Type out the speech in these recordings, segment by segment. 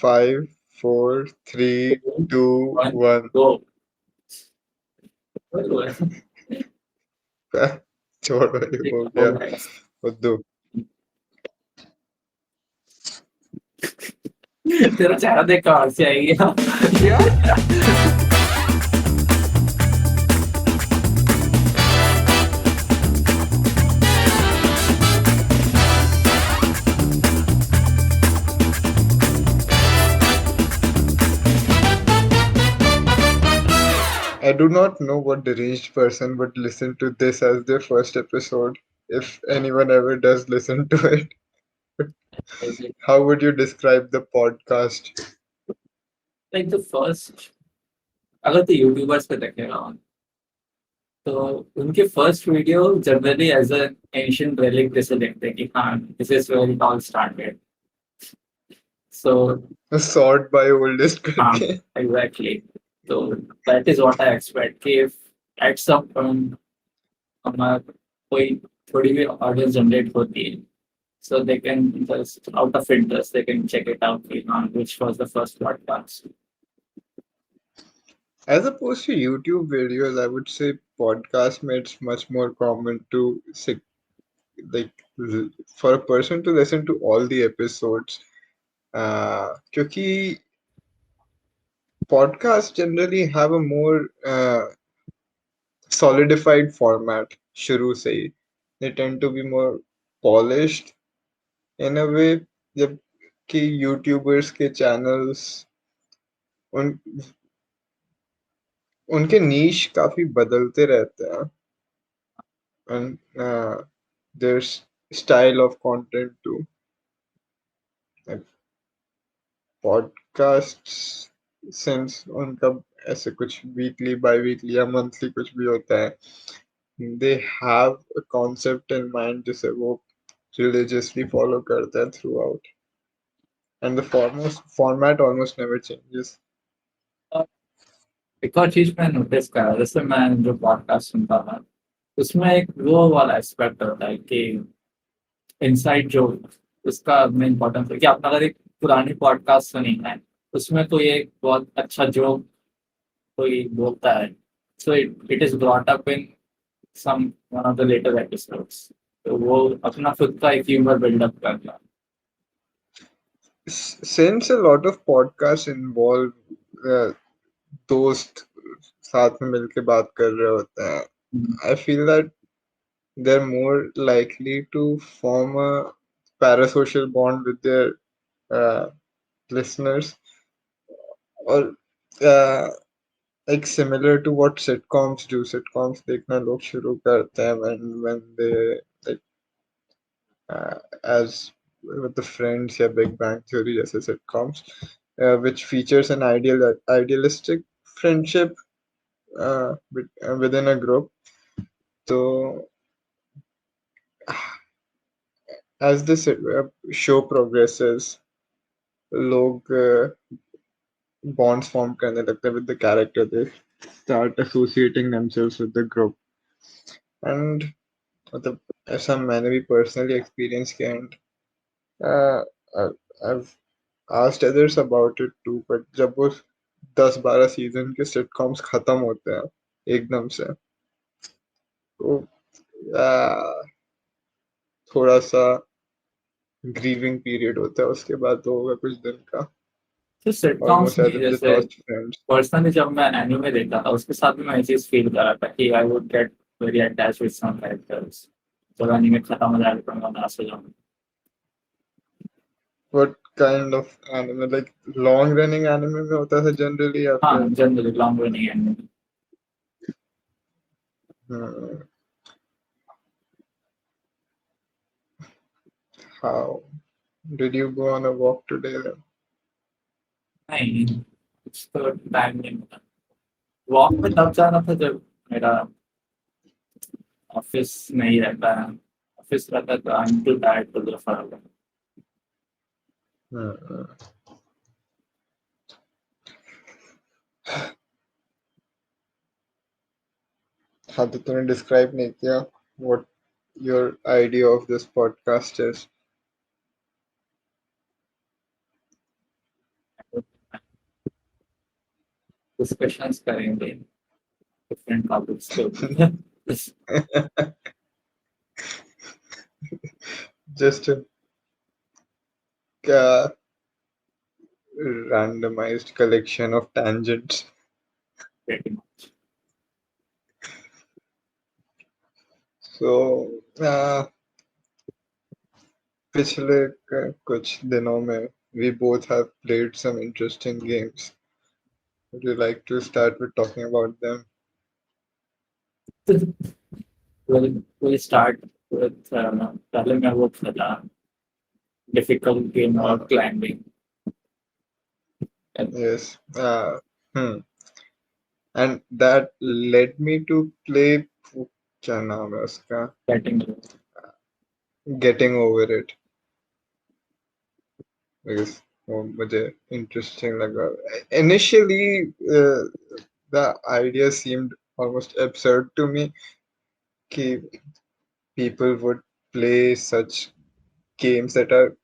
5, 4, 3, 2, One, 1. go. छोड़ो ये हो हो गया गया। बुद्धू. तेरा चेहरा देख कर हंसी आएगी ना। क्या? I do not know what deranged person would listen to this as their first episode, if anyone ever does listen to it. How would you describe the podcast? Like the first, अगर तो YouTubers पे देखेगा तो उनके first video generally as a ancient relic जैसे देखते हैं कि हाँ this is where it all started. So Sort by oldest हाँ करके. एग्जैक्टली। तो that is what I expect कि इफ एट सम पॉइंट हमारा कोई थोड़ी भी ऑडियंस जनरेट होती है, so they can just out of interest they can check it out which was the first podcast. As opposed to YouTube videos, I would say podcast makes much more common to like for a person to listen to all the episodes. क्योंकि podcasts generally have a more solidified format शुरू से ही. They tend to be more polished in a way. जबकि YouTubers के channels उन उनके नीश काफी बदलते रहते हैं. And their style of content too. Like podcasts, since उनका ऐसे कुछ weekly, bi-weekly या monthly कुछ भी होता है, they have a concept in mind जिसे वो religiously follow करते हैं throughout, and the format almost never changes. एक और चीज मैं नोटिस करा, जैसे मैं जो पॉडकास्ट सुनता था उसमें एक वो वाला एस्पेक्ट होता है कि इनसाइड जो उसका मेन इम्पोर्टेंस है कि आपने अगर एक पुरानी पॉडकास्ट सुनी है उसमें कोई एक बहुत अच्छा जोक कोई बोलता है, so it is brought up in some one of the later episodes, तो वो अपना खुद का एक ह्यूमर बिल्डअप करता है। Since a lot of podcasts involve uh, दोस्त साथ में मिलके बात कर रहे होते हैं, I feel that they're more likely to form a parasocial bond with their uh, listeners, or uh, like similar to what sitcoms do. Sitcoms देखना लोग शुरू करते हैं when they like as with the Friends या Big Bang Theory जैसे sitcoms, which features an idealistic friendship within a group. So as this show progresses, लोग bonds form करने लगते हैं with the character. They start associating themselves with the group. And मतलब ऐसा मैंने भी personally experience किया. And uh, I've asked others about it too, but जब वो 10-12 सीजन के सिटकॉम्स खत्म होते हैं एकदम से, तो uh, थोड़ा सा ग्रीविंग पीरियड होता है उसके बाद, तो होगा कुछ दिन का. तो सिटकॉम्स Almost as में if they जैसे lost friends. पर्सनली जब मैं एनिमे देखता था उसके साथ भी मैं ये चीज फील कर रहा था कि I would get very attached with some characters, जब एनिमे खत्म हो जाए तो मैं उदास हो जाऊँ। What kind of anime? Like long running anime में होता है generally या हाँ फिर generally long running anime. hmm, how did you go on a walk today then? नहीं, कुछ तो टाइम नहीं मिला। वॉक में तब जाना था जब मेरा ऑफिस नहीं रहता है, ऑफिस रहता है तो I am too tired to go for a walk. Hmm. हाँ तो तूने describe नहीं किया what your idea of this podcast is. Discussions करेंगे डिफरेंट टॉपिक्स के ऊपर। just a uh, randomized collection of tangents. Pretty much. So, पिछले कुछ दिनों में we both have played some interesting games. Would you like to start with talking about them? we'll start with पहले मैं वो खेला difficult game Uh, और climbing and yes. Hmm. And that led me to play क्या नाम है उसका? getting Getting over it. Because वो मुझे interesting लगा. Initially, the idea seemed almost absurd to me कि people would play such games that are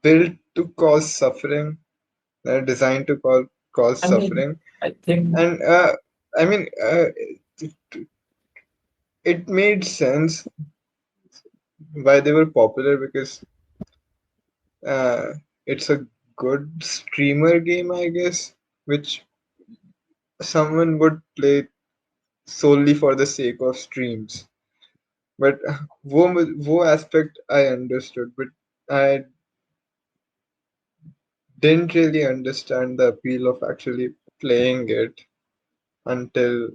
built to cause suffering, designed to cause I mean suffering, I think and I mean, it, it made sense why they were popular because uh, it's a good streamer game, I guess, which someone would play solely for the sake of streams. But वो aspect I understood, but I didn't really understand the appeal of actually playing it until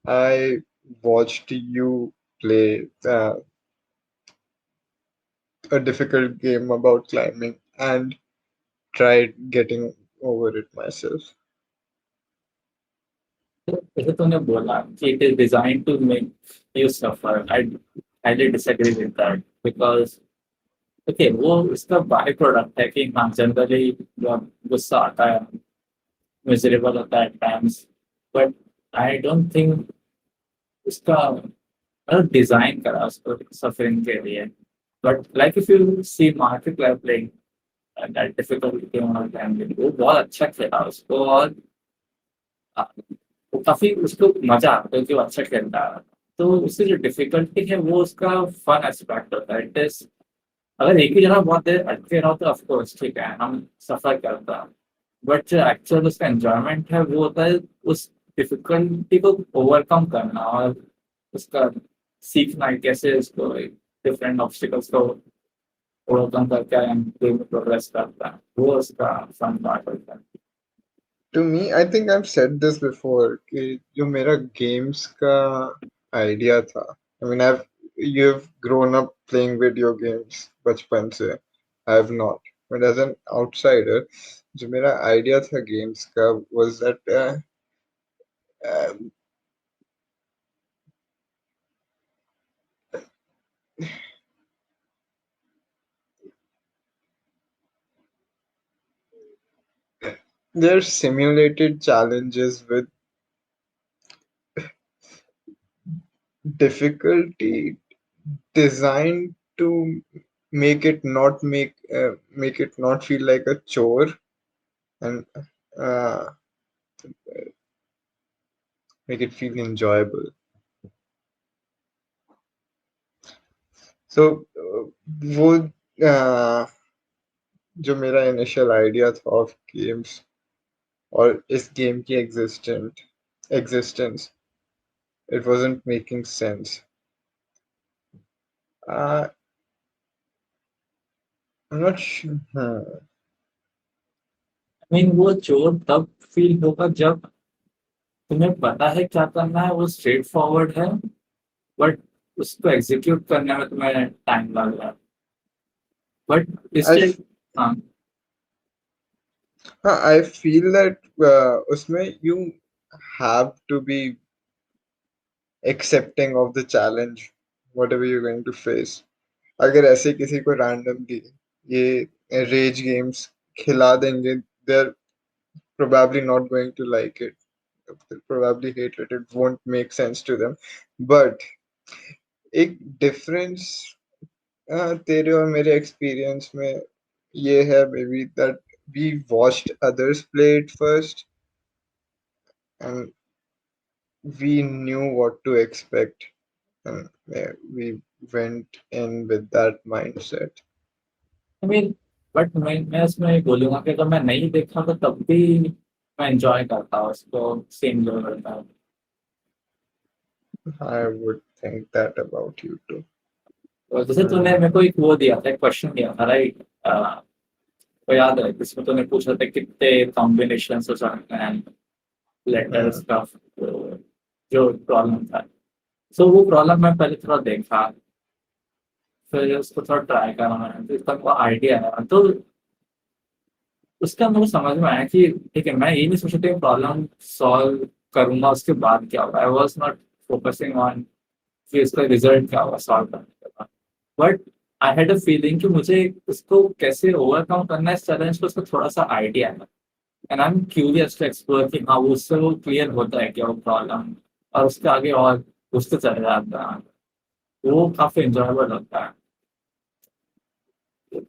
I watched you play a difficult game about climbing and tried getting over it myself. जैसे तूने बोला कि it is designed to make you suffer. I highly disagree with that because okay वो उसका by product है कि हाँ generally गुस्सा आता है मिजरेबल होता है at times but I don't think उसका मतलब डिजाइन करा उसको सफरिंग के लिए but like if you see market playing that difficult game on time वो बहुत अच्छा खेला उसको और आ, वो काफी उसको मजा आता है कि वो अच्छा खेलता है तो उसकी जो डिफिकल्टी है वो उसका फन एस्पेक्ट होता है इट इज अगर एक ही जगह बहुत देर अटके रहो तो ऑफकोर्स ठीक है हम सफर करता है बट जो एक्चुअल उसका एंजॉयमेंट है वो होता है उस डिफिकल्टी को ओवरकम करना और उसका सीखना है कैसे उसको डिफरेंट ऑब्स्टिकल्स को ओवरकम करके गेम में प्रोग्रेस करता है वो उसका फन पार्ट होता है To me, I think I've said this before कि जो मेरा games का idea था. I mean, you've grown up playing video games बचपन से. I have not. But as an outsider, जो मेरा idea था games का was that uh, there's simulated challenges with difficulty designed to make it not feel like a chore and uh, make it feel enjoyable. So वो uh, जो मेरा initial idea था of games और इस game की existence it wasn't making sense. uh, I'm not sure. I mean वो चोर तब फील होगा जब तुम्हें पता है क्या करना है वो स्ट्रेट फॉरवर्ड है बट उसको एग्जीक्यूट करने में तुम्हें टाइम लग रहा है बट I इससे हाँ हाँ I feel that उसमें you have to be accepting of the challenge whatever you're going to face. अगर ऐसे किसी को randomly ये rage games खिला देंगे they're probably not going to like it. They'll probably hate it. It won't make sense to them. But एक difference तेरे और मेरे experience में ये है maybe that we watched others play it first and we knew what to expect, and we went in with that mindset. I mean but मैं इसमें बोलूँगा कि अगर मैं नहीं देखा तो तब भी मैं एन्जॉय करता हूँ उसको, सेम लेवल पे। I would think that about you too. और जैसे तूने मेरे को एक वो दिया था, एक क्वेश्चन दिया था, राइट? तो याद है जिसमें तूने पूछा था कितने कॉम्बिनेशंस हो सकते हैं लेटर्स Hmm. का, जो प्रॉब्लम था। सो वो प्रॉब्लम मैं पहले थोड़ा देखा, फिर उसको थोड़ा ट्राई करा मैंने, फिर तब वो आइडिया आया। तो उसका मेरे को समझ में आया कि ठीक है, मैं ये नहीं सोच रहा प्रॉब्लम सॉल्व करूंगा उसके बाद क्या होगा। I was not focusing on कि उसका रिजल्ट क्या होगा सॉल्व करने के बाद। But I had a feeling कि मुझे उसको कैसे ओवरकम करना है, इस चैलेंज को, उसका थोड़ा सा आइडिया है। And I am curious to explore कि हाँ वो उससे वो क्लियर होता है क्या वो प्रॉब्लम, और उसके आगे और उससे चले जाता है। वो काफी इंजॉयबल होता है।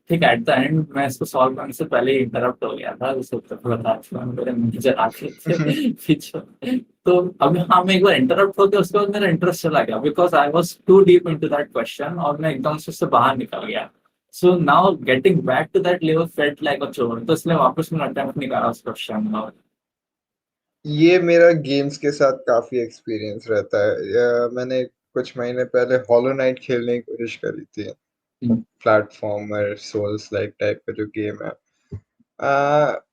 ठीक है, एट द एंड मैं इसको सॉल्व करने से पहले ही इंटरप्ट हो गया था, उसे तो बता चुका हूँ, मेरे मैनेजर आ गए थे पीछे। तो अभी हाँ, मैं एक बार इंटरप्ट हो गया, उसके बाद मेरा इंटरेस्ट चला गया, because I was too deep into that question, और मैं एकदम से उससे बाहर निकल गया। So now getting back to that level felt like a chore, तो इसलिए वापस मैंने अटेम्प्ट नहीं करा उस क्वेश्चन और। ये मेरा गेम्स के साथ काफी एक्सपीरियंस रहता है। मैंने कुछ महीने पहले हॉलो नाइट खेलने की कोशिश करी थी। प्लेटफॉर्मर सोल्स लाइक टाइप का जो गेम है,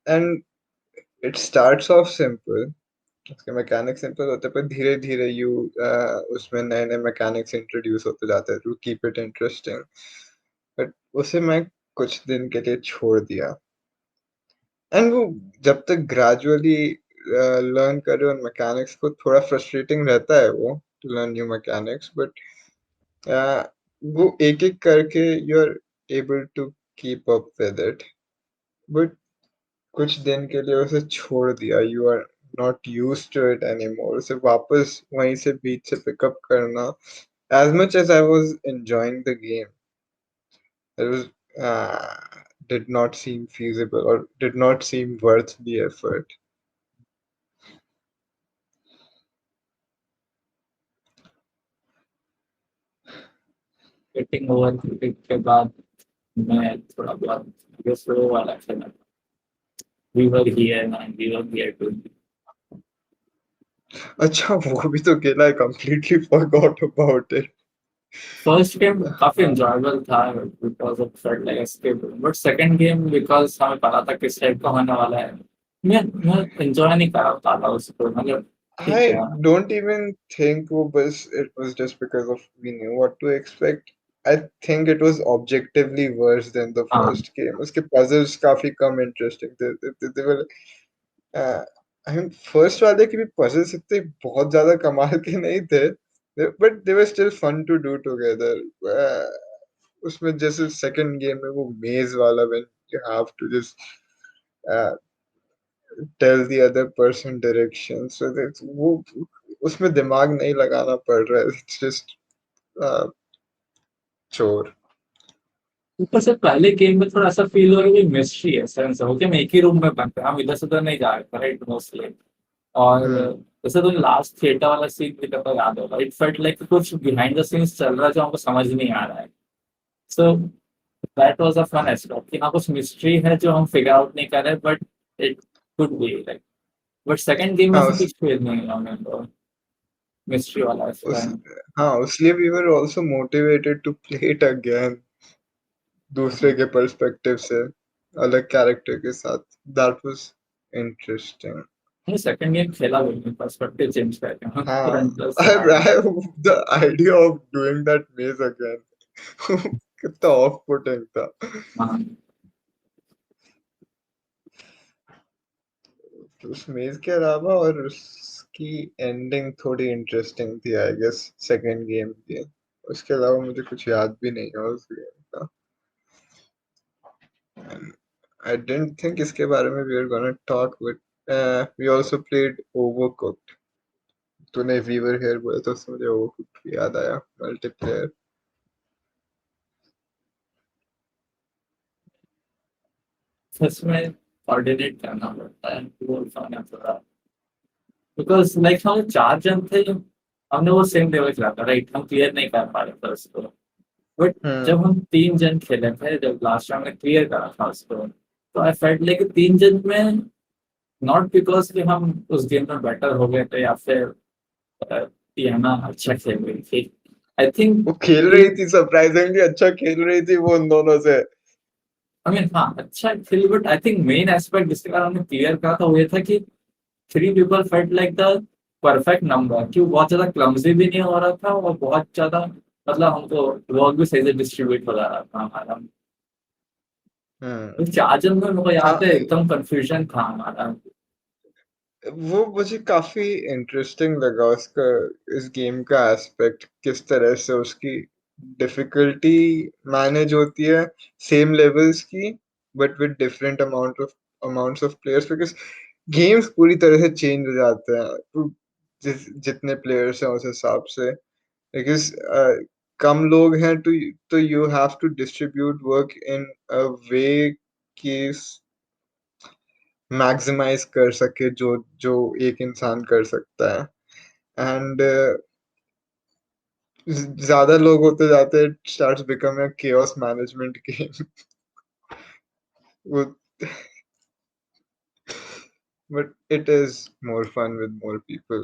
and it starts of simple. उसके मैकेनिक्स सिंपल होते हैं, पर धीरे धीरे उसमें नए नए मैकेनिक्स इंट्रोड्यूस होते जाते हैं to keep it interesting. But उसे मैं कुछ दिन के लिए छोड़ दिया, एंड वो जब तक ग्रेजुअली लर्न कर रहे हो मैकेनिक्स को, थोड़ा फ्रस्ट्रेटिंग रहता है वो to learn new mechanics, but वो एक एक करके you are able to keep up with it. But कुछ दिन के लिए उसे छोड़ दिया, you are not used to it anymore. उसे वापस वहीं से बीच से पिकअप करना, as much as I was enjoying the game, it was did not seem feasible or did not seem worth the effort. Getting over के बाद मैं थोड़ा बहुत ये स्लो वाला खेला। We were here and we were here too. अच्छा, वो भी तो खेला है, completely forgot about it. First game काफी एंजॉयबल था, because of felt like escape. But second game, because हमें पता था किस टाइप का होने वाला है, मैं एंजॉय नहीं कर पाता उसको, मतलब ठीक है। I don't even think it was just because of we knew what to expect. I think it was objectively worse than the हाँ, first game. उसके puzzles काफी कम interesting थे. They were uh, I mean first वाले के भी puzzles इतने बहुत ज्यादा कमाल के नहीं थे, but they were still fun to do together. Uh, उसमें जैसे second game में वो maze वाला, when you have to just uh, tell the other person direction, so that वो उसमें दिमाग नहीं लगाना पड़ रहा है, it's just uh, chore. ऊपर से पहले गेम में थोड़ा ऐसा फील हो रहा है कि मिस्ट्री है, सेंस हो कि हम एक ही रूम में बनते हैं, हम इधर से उधर नहीं जा रहे, राइट, मोस्टली। और Hmm. जैसे तुम लास्ट थिएटर वाला सीन भी तो याद होगा, इट फेल्ट लाइक कुछ बिहाइंड द सीन्स चल रहा है जो हमको समझ नहीं आ रहा है। So that was a fun aspect कि हाँ कुछ मिस्ट्री है जो हम फिगर आउट नहीं कर रहे, but it could be like. But second game में हाँ से उस कुछ फील नहीं हुआ मेरे को मिस्ट्री वाला उस एस्पेक्ट। हाँ उसलिए we were also motivated to play it again, दूसरे के पर्सपेक्टिव से, अलग कैरेक्टर के साथ. That was interesting. नहीं, सेकंड गेम खेला भी पर्सपेक्टिव चेंज करके हाँ, हाँ, तुरंत से आ गया। I the idea of doing that maze again कितना ऑफ पुटिंग था. हाँ, उस मेज के अलावा और उसकी एंडिंग थोड़ी इंटरेस्टिंग थी, आई गेस, सेकंड गेम की. उसके अलावा मुझे कुछ याद भी नहीं है उस गेम का. आई डिडंट थिंक इसके बारे में we are gonna talk, but we also played Overcooked. तूने वी वर हियर बोला तो उससे मुझे ओवरकुक्ड याद आया, मल्टीप्लेयर. सच में कोऑर्डिनेट करना पड़ता है, वो फन है थोड़ा। बिकॉज लाइक हम 4 जन थे, हमने वो सेम लेवल खेला था, राइट? हम क्लियर नहीं कर पा रहे थे उसको, बट हम्म जब हम 3 जन खेले थे, जब लास्ट टाइम हमने क्लियर करा था उसको, तो आई फेल्ट लाइक 3 जन में, नॉट बिकॉज कि हम उस गेम में बेटर हो गए थे या फिर टियाना अच्छा खेल रही थी, आई थिंक वो खेल रही थी, सरप्राइजिंगली अच्छा खेल रही थी वो उन दोनों से। आई मीन हाँ अच्छा खेली, but I think main aspect जिसके कारण हमने क्लियर करा था वो ये था कि 3 people felt like the perfect number, कि वो बहुत ज्यादा क्लमजी भी नहीं हो रहा था और बहुत ज्यादा मतलब हमको वर्क भी सही से डिस्ट्रीब्यूट हो जा रहा था हमारा। हम्म। तो 4 जन में मेरे को याद हाँ, है एकदम कंफ्यूजन था हमारा। वो मुझे काफी इंटरेस्टिंग लगा उसका, इस गेम का एस्पेक्ट, किस तरह से उसकी डिफिकल्टी मैनेज होती है, सेम लेवल्स की, but with different amounts of players, because games पूरी तरह से चेंज हो जाते हैं तो जितने प्लेयर्स हैं उस हिसाब से, बिकॉज कम लोग हैं तो you have to distribute work in a way कि मैक्सिमाइज कर सके जो जो एक इंसान कर सकता है। एंड ज्यादा लोग होते जाते हैं, starts becoming a chaos management game. वो but it is more fun with more people.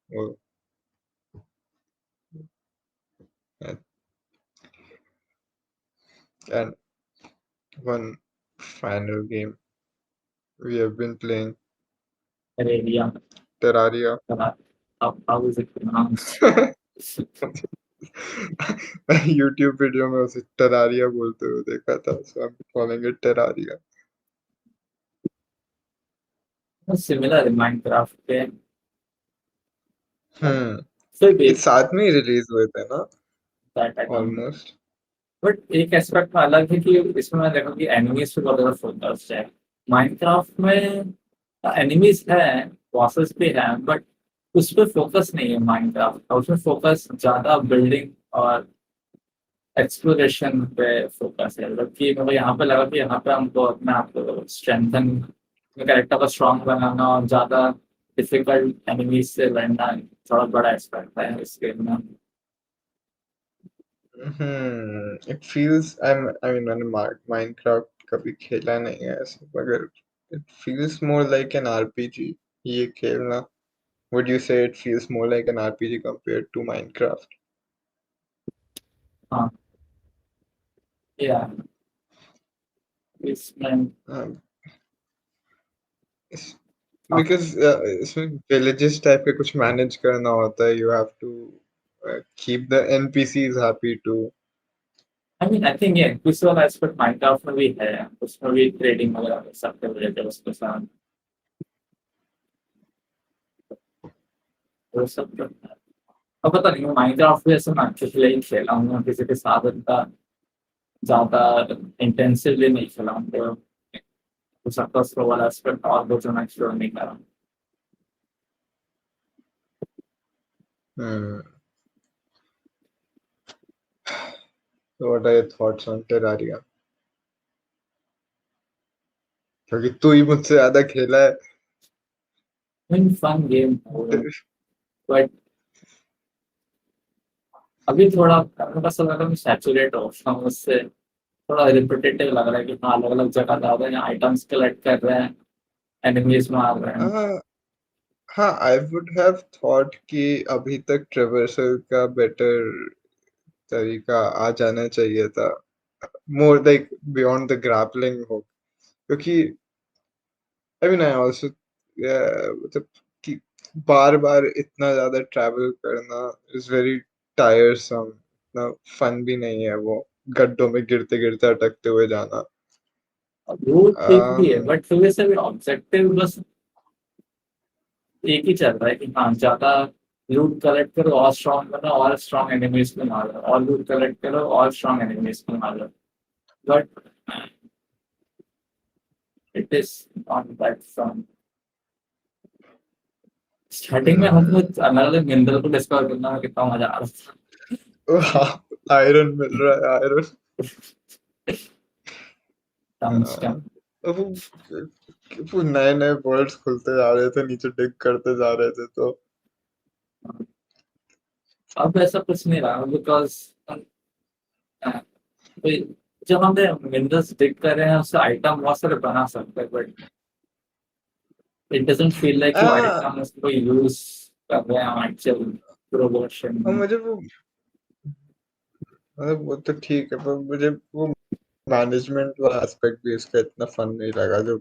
Well, and and one final game we have been playing, area Terraria. How is it pronounced? मैं YouTube video में उसे Terraria बोलते हुए देखा था, so I'm calling it Terraria. Similar Minecraft के, हम्म। फिर भी ये साथ में ही रिलीज हुए थे ना, that I don't. Almost. But एक एस्पेक्ट में अलग है कि इसमें मैं देखा कि एनिमीज पे बहुत ज्यादा फोकस है। माइनक्राफ्ट में एनिमीज है, बॉसेस भी हैं, बट उस पर फोकस नहीं है माइनक्राफ्ट का, उसमें फोकस ज्यादा बिल्डिंग और एक्सप्लोरेशन पे फोकस है। जबकि मेरे को यहाँ पे लगा कि यहाँ पे हमको अपने आप को स्ट्रेंथन, कैरेक्टर को स्ट्रांग बनाना और ज्यादा डिफिकल्ट एनिमीज से लड़ना थोड़ा बड़ा एक्सपेक्ट है इस गेम में। इट फील्स, आई मीन मैंने माइनक्राफ्ट कभी खेला नहीं है ऐसे, मगर it feels more like an RPG ये खेलना। Would you say it feels more like an RPG compared to Minecraft? हाँ या इसमें Um, इस- काफी, because इसमें villages type का कुछ manage करना होता है, you have to keep the NPCs happy too. I mean I think ये इस वाला एस्पेक्ट माइनक्राफ्ट में भी है, उसमें भी ट्रेडिंग वगैरह कर सकते हो रिलेटेड उसके साथ, वो सब तो है। अब पता नहीं माइनक्राफ्ट भी ऐसे मैं पिछले ही खेला हूँ, किसी के साथ इतना ज्यादा इंटेंसिवली नहीं खेला हूँ, तो हो सकता है उसको वाला एस्पेक्ट और कुछ मैं एक्सप्लोर नहीं करा। Hmm. So what are your thoughts on Terraria? क्योंकि तू ही मुझसे ज्यादा खेला है। मीन फन गेम है, बट अभी थोड़ा मेरे को ऐसा लग रहा है सैचुरेट हो रहा हूँ उससे, थोड़ा रिपीटेटिव लग रहा है कि हाँ अलग अलग जगह जा रहे हैं, आइटम्स कलेक्ट कर रहे हैं, एनिमीज मार रहे हैं। हाँ हाँ, आई वुड हैव थॉट कि अभी तक ट्रेवर्सल का बेटर तरीका आ जाना चाहिए था, more like beyond the grappling हो, क्योंकि आई मीन आई आल्सो मतलब कि बार बार इतना ज्यादा ट्रैवल करना इज वेरी टायरसम, इतना फन भी नहीं है वो, गड्ढों में गिरते गिरते अटकते हुए जाना। अब वो ठीक भी है, um, बट फिर से भी ऑब्जेक्टिव बस एक ही चल रहा है कि हाँ ज्यादा लूट कलेक्ट करो और स्ट्रॉन्ग बनो और स्ट्रॉन्ग एनिमीज को मारो, और लूट कलेक्ट करो और स्ट्रॉन्ग एनिमीज को मारो, but it is not that fun. Starting में हमको hmm, अलग अलग मिनरल को डिस्कवर करना में कितना मजा आ रहा आयरन मिल रहा है, आयरन। था। अब वो नए नए वर्ड्स खुलते जा रहे थे, नीचे डिग करते जा रहे थे, तो अब ऐसा कुछ नहीं रहा बिकॉज जब हमने मिनरल्स डिग कर रहे हैं उससे आइटम बहुत सारे बना सकते हैं but it doesn't feel like वो आ, आइटम उसको यूज कर रहे हैं एक्चुअल प्रोपोर्शन और में। मुझे वो मतलब वो तो ठीक है, पर मुझे वो मैनेजमेंट वाला एस्पेक्ट भी इसका इतना फन नहीं लगा, जो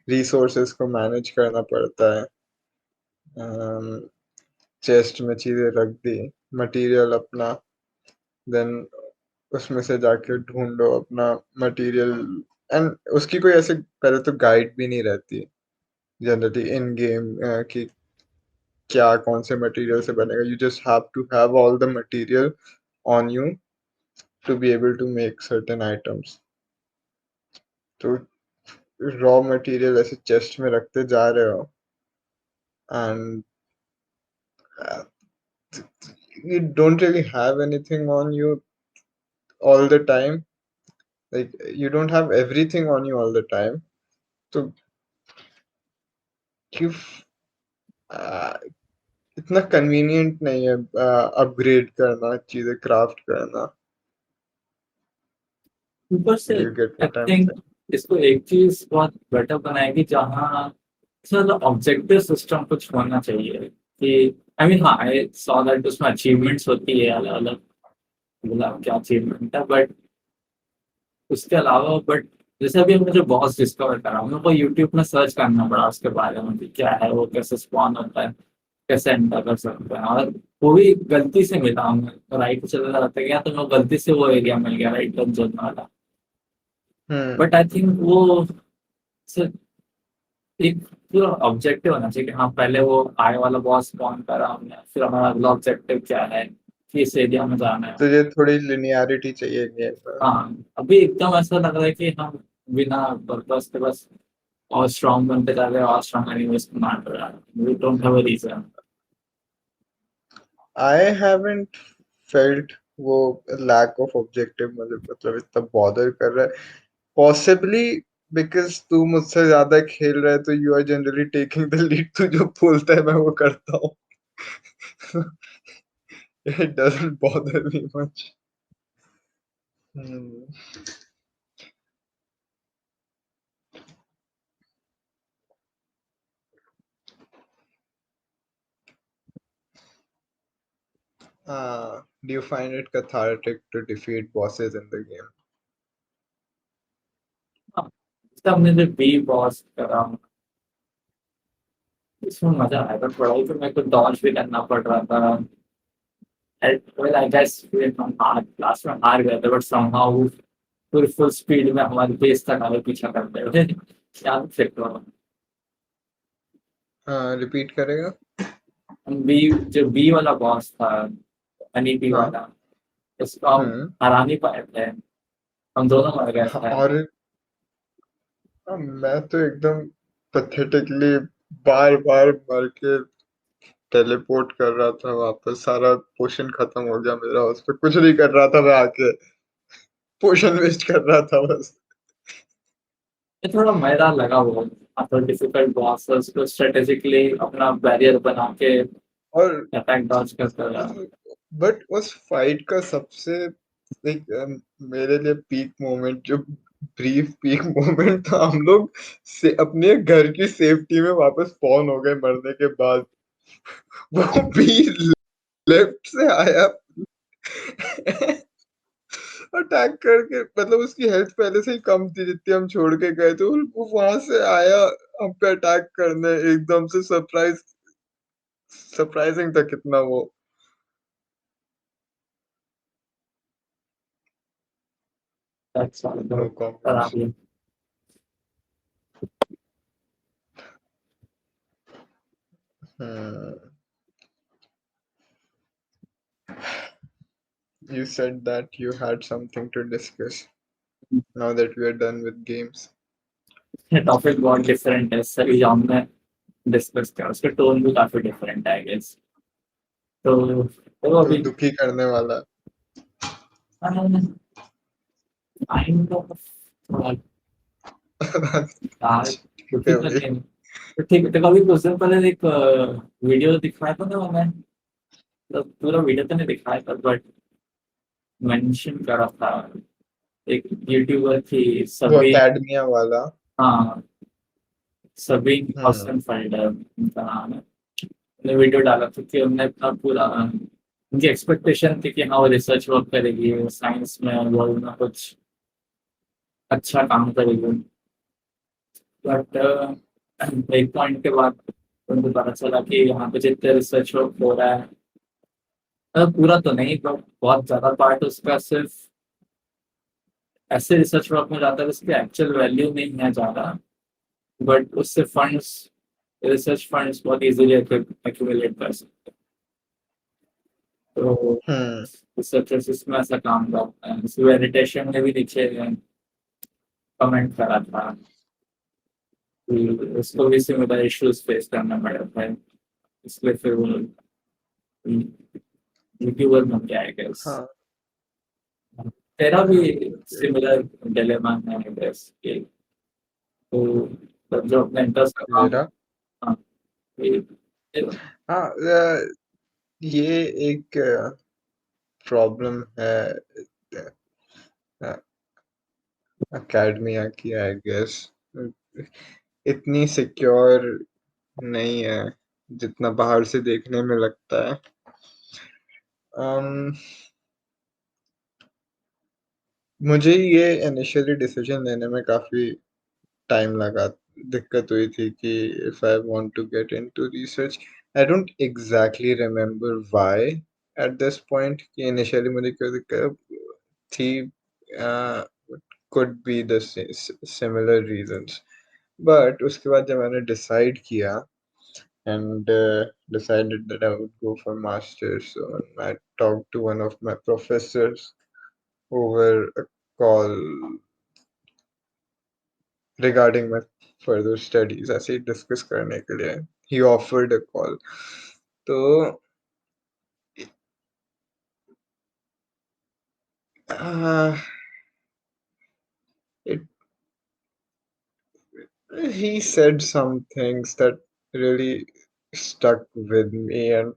रिसोर्सेस को मैनेज करना पड़ता है। चेस्ट में चीजें रख दी, मटेरियल अपना, देन उसमें से जाके ढूंढो अपना मटेरियल, एंड उसकी कोई ऐसे पहले तो गाइड भी नहीं रहती जनरली इन गेम कि क्या कौन से मटेरियल से बनेगा। You just have to have all the material on you to be able to make certain items. तो रॉ मटेरियल ऐसे चेस्ट में रखते जा रहे हो, and you don't really have anything on you all the time, like you don't have everything on you all the time, तो क्यों आ, इतना कन्वीनियंट नहीं है अपग्रेड करना, चीजें क्राफ्ट करना। ऊपर से do you get I what I am think saying? इसको एक चीज बहुत बेटर बनाएगी जहाँ सर ऑब्जेक्टिव सिस्टम कुछ होना चाहिए कि आई मीन हाँ आई सॉ दैट उसमें अचीवमेंट्स होती है अलग अलग मतलब क्या अचीवमेंट है बट उसके अलावा बट जैसे अभी हमने जो बॉस डिस्कवर करा मेरे को यूट्यूब में सर्च करना पड़ा उसके बारे में कि क्या है वो कैसे स्पॉन होता है कैसे एंटर कर सकते हैं और वो भी गलती से मिला हमें राइट चल रहा था गया तो मैं गलती से वो एरिया मिल गया राइट टर्न जोन वाला हम्म। बट आई थिंक वो सिर्फ एक पूरा ऑब्जेक्टिव होना चाहिए कि हाँ पहले वो आय वाला बॉस स्पॉन करा हमने फिर हमारा अगला ऑब्जेक्टिव क्या है कि इस एरिया में जाना है। तो ये थोड़ी लिनियरिटी चाहिए गेम में। हाँ अभी एकदम ऐसा लग रहा है कि हम बिना पर्पस के बस और स्ट्रॉन्ग बनते जा रहे हैं और स्ट्रॉन्ग एनिमीज को मार रहे हैं we don't have a reason. I haven't felt वो लैक ऑफ ऑब्जेक्टिव मुझे मतलब इतना बॉदर कर रहा है, पॉसिबली बिकॉज तू मुझसे ज्यादा खेल रहा है, तो you are generally taking the lead, तू जो बोलता है मैं वो करता हूँ। It doesn't bother me much. Hmm. Do you find it cathartic to defeat bosses in the game? तब मैंने बी बॉस करा इसमें मजा आया था थोड़ा ही तो मेरे को डॉज भी करना पड़ रहा था। वेल आई गेस हम हार क्लास में हार गए थे बट समहाउ पूरी फुल स्पीड में हमारे बेस तक आगे पीछा करते हुए याद फिट हुआ। रिपीट करेगा? बी जो बी वाला बॉस था हनी बी हाँ। वाला उसको हम हम्म। हरा नहीं पाए थे हम दोनों मर गए हाँ, थे। और मैं तो एकदम पैथेटिकली बार बार मर के टेलीपोर्ट कर रहा था वापस, सारा पोशन खत्म हो गया मेरा, उस पर कुछ नहीं कर रहा था मैं आके, पोशन वेस्ट कर रहा था बस। ये थोड़ा मजेदार लगा वो तो डिफिकल्ट बॉस है उसको स्ट्रेटेजिकली अपना बैरियर बना के और अटैक डॉज करता रहा। बट उस फाइट का सबसे लाइक मेरे लिए पीक मोमेंट, जो ब्रीफ पीक मोमेंट था, हम लोग से अपने घर की सेफ्टी में वापस स्पॉन हो गए मरने के बाद। वो भी लेफ्ट से आया अटैक करके, मतलब उसकी हेल्थ पहले से ही कम थी जितनी हम छोड़ के गए थे, और वो वहां से आया हम पे अटैक करने एकदम से, सरप्राइजिंग था कितना वो। दैट्स ऑल नो बहुत कमेंट्स। खराब है। Hmm. You said that you had something to discuss now that we are done with games. ये टॉपिक बहुत डिफरेंट है सभी जॉन में डिस्कस किया उसका टोन भी काफी डिफरेंट है आई गेस तो तो अभी दुखी करने वाला। काइंड ऑफ यार पे दुखी तो भी। नहीं। तो ठीक है, तो कभी कुछ दिन पहले एक वीडियो दिखाया था ना मैंने, तो पूरा वीडियो तो नहीं दिखाया था बट मेंशन करा था। एक यूट्यूबर थी वो सभी। एकेडमिया वाला। हाँ, सभी हम्म। ऑसम फाइंडर उनका नाम है। उन्होंने वीडियो डाला था कि उन्होंने अपना पूरा, उनकी एक्सपेक्टेशन थी कि हाँ वो रिसर्च वर्क करेगी साइंस में, वर्ल्ड में कुछ अच्छा काम करेगी। बट एक पॉइंट के बाद उनको पता चला कि यहाँ पे जितने रिसर्च वर्क हो रहा है, पूरा तो नहीं बट बहुत ज्यादा पार्ट उसका सिर्फ ऐसे रिसर्च वर्क में जाता है जिसकी एक्चुअल वैल्यू नहीं है ज्यादा, बट उससे फंड्स, रिसर्च फंड्स बहुत इजीली एक्यूमुलेट कर सकते हैं। तो हम्म। रिसर्चर्स इसमें ऐसा काम करते हैं। इसलिए एडिटेशन में भी नीचे कमेंट करा था कि उसको भी सिमिलर इश्यूज फेस करना पड़ा था, इसलिए फिर वो यूट्यूबर बन गया है guess। हाँ। तेरा भी हाँ। सिमिलर डिलेमा है आई गेस कि तो तब जो अपने इंटरेस्ट का काम। मेरा। हाँ, ये- हाँ, ये एक प्रॉब्लम है एकेडमिया की, आई गेस। इतनी सिक्योर नहीं है जितना बाहर से देखने में लगता है। अम, मुझे ये इनिशियली डिसीजन लेने में काफी टाइम लगा। दिक्कत हुई थी कि if I want to get into research, I don't exactly remember why at this point कि इनिशियली मुझे क्यों दिक्कत थी। Could be the similar reasons, but उसके बाद जब मैंने डिसाइड किया and decided that I would go for masters. So I talked to one of my professors over a call regarding my further studies, ऐसे ही डिस्कस करने के लिए। He offered a call. तो uh, it he said some things that really stuck with me and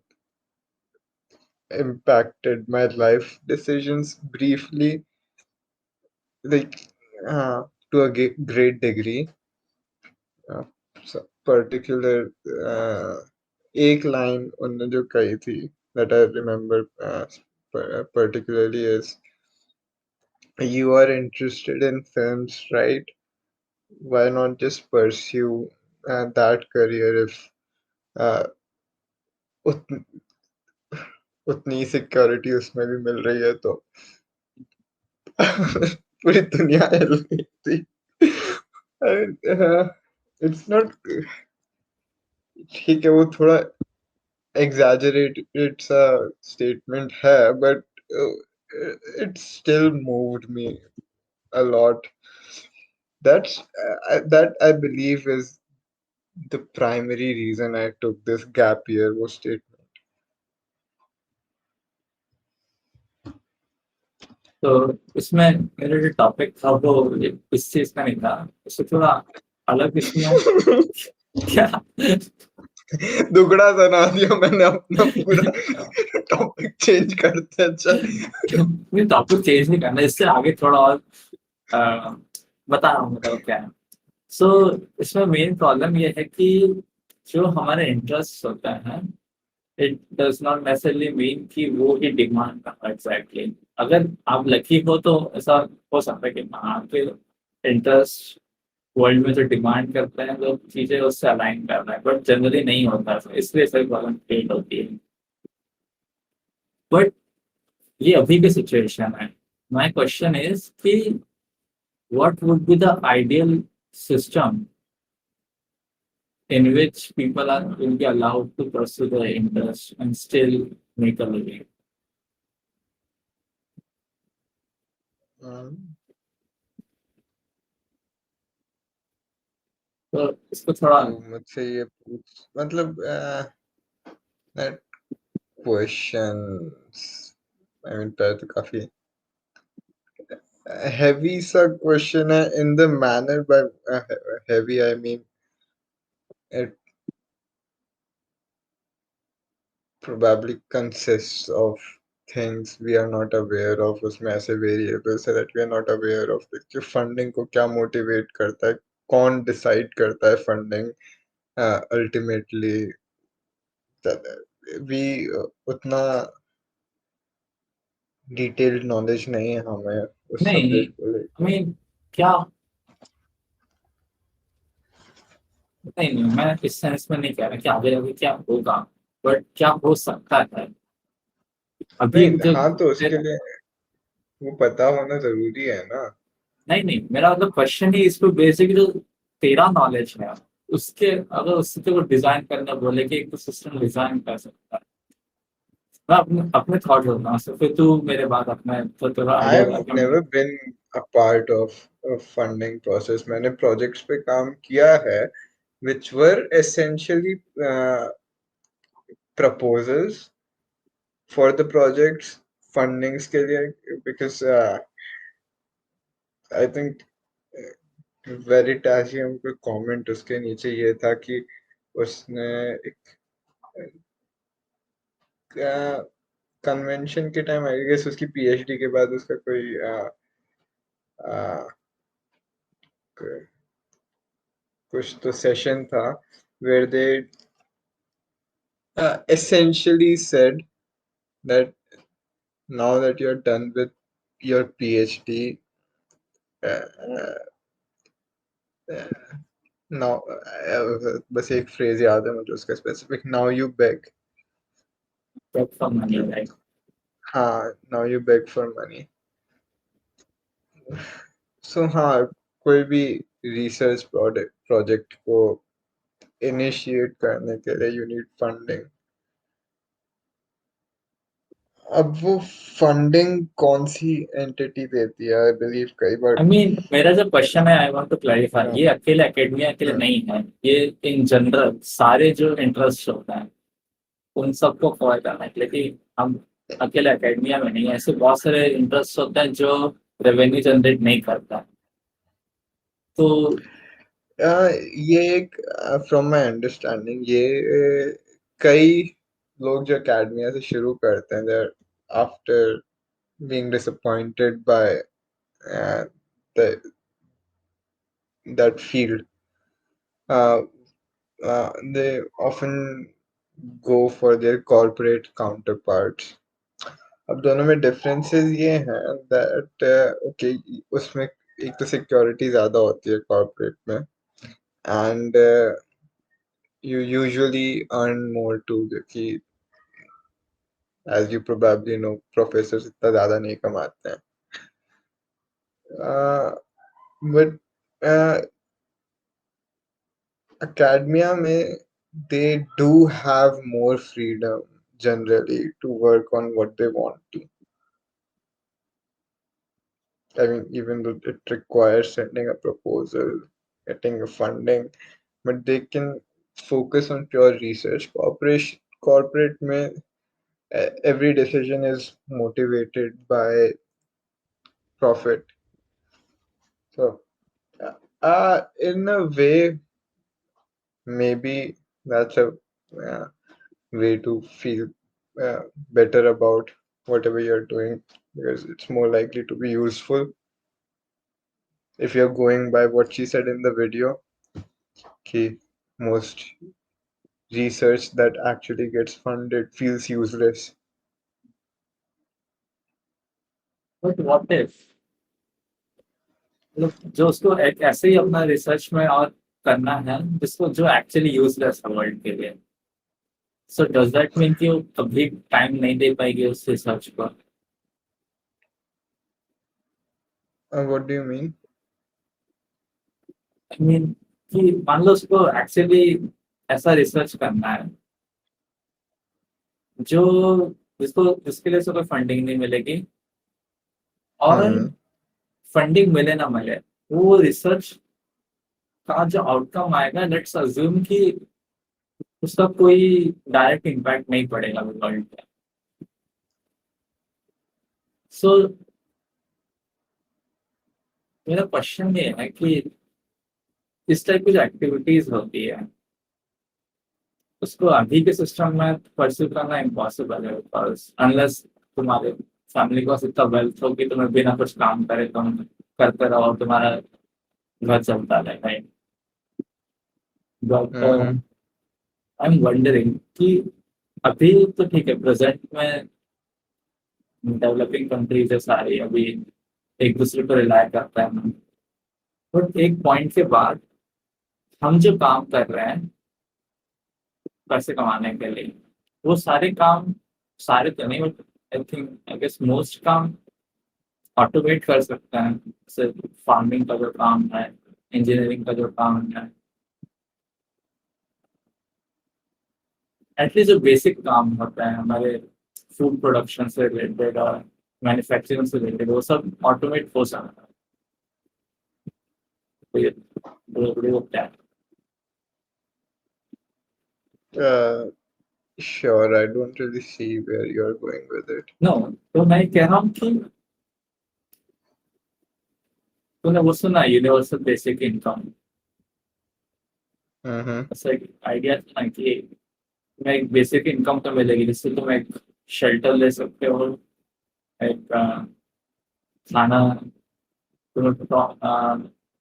impacted my life decisions briefly, like to a great degree. Particular एक line उन्होंने जो कही थी that I remember particularly is, you are interested in films, right? Why not just pursue that career if uh, उत, उतनी security उसमें भी मिल रही है तो। पूरी दुनिया हिल गई थी। इट्स नॉट, ठीक है वो थोड़ा exaggerated सा statement है, but it still moved me a lot. That I believe is the primary reason I took this gap year was statement. तो इसमें मेरा जो टॉपिक था वो इस चीज का नहीं था, उससे थोड़ा अलग इसमें क्या। दुगड़ा बना दिया मैंने अपना पूरा टॉपिक चेंज करते। अच्छा। मुझे टॉपिक चेंज नहीं करना, इससे आगे थोड़ा और अ, बता रहा हूँ मतलब क्या है। सो इसमें मेन प्रॉब्लम ये है कि जो हमारे इंटरेस्ट होते हैं, it does not necessarily mean कि वो ही डिमांड करता है एग्जैक्टली। अगर आप लकी हो तो ऐसा हो सकता है कि हाँ आपके इंटरेस्ट वर्ल्ड में जो डिमांड करते हैं तो चीजें उससे अलाइन कर रहा है, बट जनरली नहीं होता है, इसलिए सही प्रॉब्लम क्रिएट होती है। बट ये अभी की सिचुएशन है। माई क्वेश्चन इज कि what would be the ideal system in which people are will be allowed to pursue their interest and still make a living? तो इसको थोड़ा तो मुझसे ये पूछ मतलब that questions, I mean पहले तो काफी heavy सा question है in the manner by heavy I mean it probably consists of things we are not aware of उसमें ऐसे variables है that we are not aware of कि funding को क्या motivate करता है कौन decide करता है funding ultimately that we उतना detailed knowledge नहीं है हमें उस नहीं, subject को आई लेकर मीन क्या, नहीं नहीं, मैं इस सेंस में नहीं कह रहा कि आगे आगे क्या होगा, बट क्या हो सकता है अभी नहीं जो। हाँ तो उसके लिए वो पता होना जरूरी है ना नहीं नहीं, मेरा मतलब क्वेश्चन ही इस पे बेसिक जो तेरा नॉलेज है उसके, अगर उससे तो डिजाइन करना बोले कि एक तो सिस्टम डिजाइन कर सकता है, मैं अपने अपने थॉट होता हूँ, फिर तू मेरे बाद अपने तो तेरा आई आइडिया हैव बता के मैं। Never been a part of funding process मैंने प्रोजेक्ट्स पे काम किया है which were essentially proposals for the projects fundings के लिए because I think वेरिटासियम का कमेंट उसके नीचे ये था कि उसने एक कन्वेंशन के टाइम आई गेस उसकी पीएचडी के बाद उसका कोई आ, कुछ तो सेशन था where they essentially said that now that you're done with your PhD, uh, now बस एक फ्रेज याद है मुझे उसका specific now you beg from money right. हाँ now you beg for money so हाँ कोई भी रिसर्च प्रोजेक्ट को इनिशिएट करने के लिए you need funding अब वो फंडिंग कौन सी एंटिटी देती है आई बिलीव कई बार आई मीन मेरा जो क्वेश्चन है, आई वांट टू क्लैरिफाई, हाँ ये अकेले एकेडमिया के लिए हाँ नहीं है, ये इन जनरल सारे जो इंटरेस्ट होता है उन सबको कवर करना है, लेकिन हम अकेले एकेडमिया में नहीं है, ऐसे बहुत सारे इंटरेस्ट होते हैं जो रेवेन्यू जनरेट नहीं करता है। तो ये एक फ्रॉम माय अंडरस्टैंडिंग ये कई लोग जो एकेडमिया से शुरू करते हैं thereafter being disappointed by that field they often go for their corporate counterparts अब दोनों में डिफरेंसेस ये हैं दैट ओके उसमें एक तो सिक्योरिटी ज्यादा होती है कॉर्पोरेट में and you usually earn more too क्योंकि as you probably know professor इतना ज्यादा नहीं कमाते हैं बट academia में they do have more freedom generally to work on what they want to I mean even though it requires sending a proposal getting a funding but they can focus on pure research corporate में every decision is motivated by profit so in a way maybe that's a uh, way to feel uh, better about whatever you're doing because it's more likely to be useful if you're going by what she said in the video ki most research that actually gets funded feels useless but what if, मतलब जो उसको एक ऐसे ही अपना research में और करना है जिसको जो एक्चुअली यूजलेस है वर्ल्ड के लिए, सो डज दैट मीन कि वो कभी टाइम नहीं दे पाएगी उस रिसर्च पर? what do you mean I mean कि मान लो उसको एक्चुअली ऐसा रिसर्च करना है जो जिसको जिसके लिए उसको कोई फंडिंग नहीं मिलेगी, और hmm फंडिंग मिले ना मिले, वो रिसर्च का जो आउटकम आएगा, लेट्स अज्यूम कि उसका कोई डायरेक्ट इम्पैक्ट नहीं पड़ेगा वर्ल्ड पे। सो मेरा क्वेश्चन ये है कि इस टाइप की जो एक्टिविटीज होती है उसको अभी के सिस्टम में परस्यू करना इम्पॉसिबल है, बिकॉज अनलेस तुम्हारे फैमिली को इतना वेल्थ हो कि तुम्हें बिना कुछ काम करे तुम करते रहो और तुम्हारा घर चलता रहे, right? But hmm I am wondering कि अभी तो ठीक है, प्रेजेंट में डेवलपिंग कंट्रीज है सारी, अभी एक दूसरे पर रिलाय करता है, बट एक पॉइंट के बाद हम जो काम कर रहे हैं पैसे कमाने के लिए, वो सारे काम, सारे तो नहीं but I think I guess most काम ऑटोमेट कर सकते हैं। जैसे फार्मिंग का जो काम है, इंजीनियरिंग का जो काम है, एटलीस्ट जो बेसिक काम होता है हमारे फूड प्रोडक्शन से रिलेटेड और मैन्युफैक्चरिंग से रिलेटेड, वो सब ऑटोमेट हो सकता है। तो ये बड़ी होता है। uh, sure, I don't really see where you're going with it. No, तो मैं कह रहा हूँ कि तूने वो सुना यूनिवर्सल बेसिक इनकम, Mm-hmm. ऐसा एक आइडिया था ना कि तुम्हें एक बेसिक इनकम तो मिलेगी जिससे तुम एक शेल्टर ले सकते हो, एक खाना तुम्हें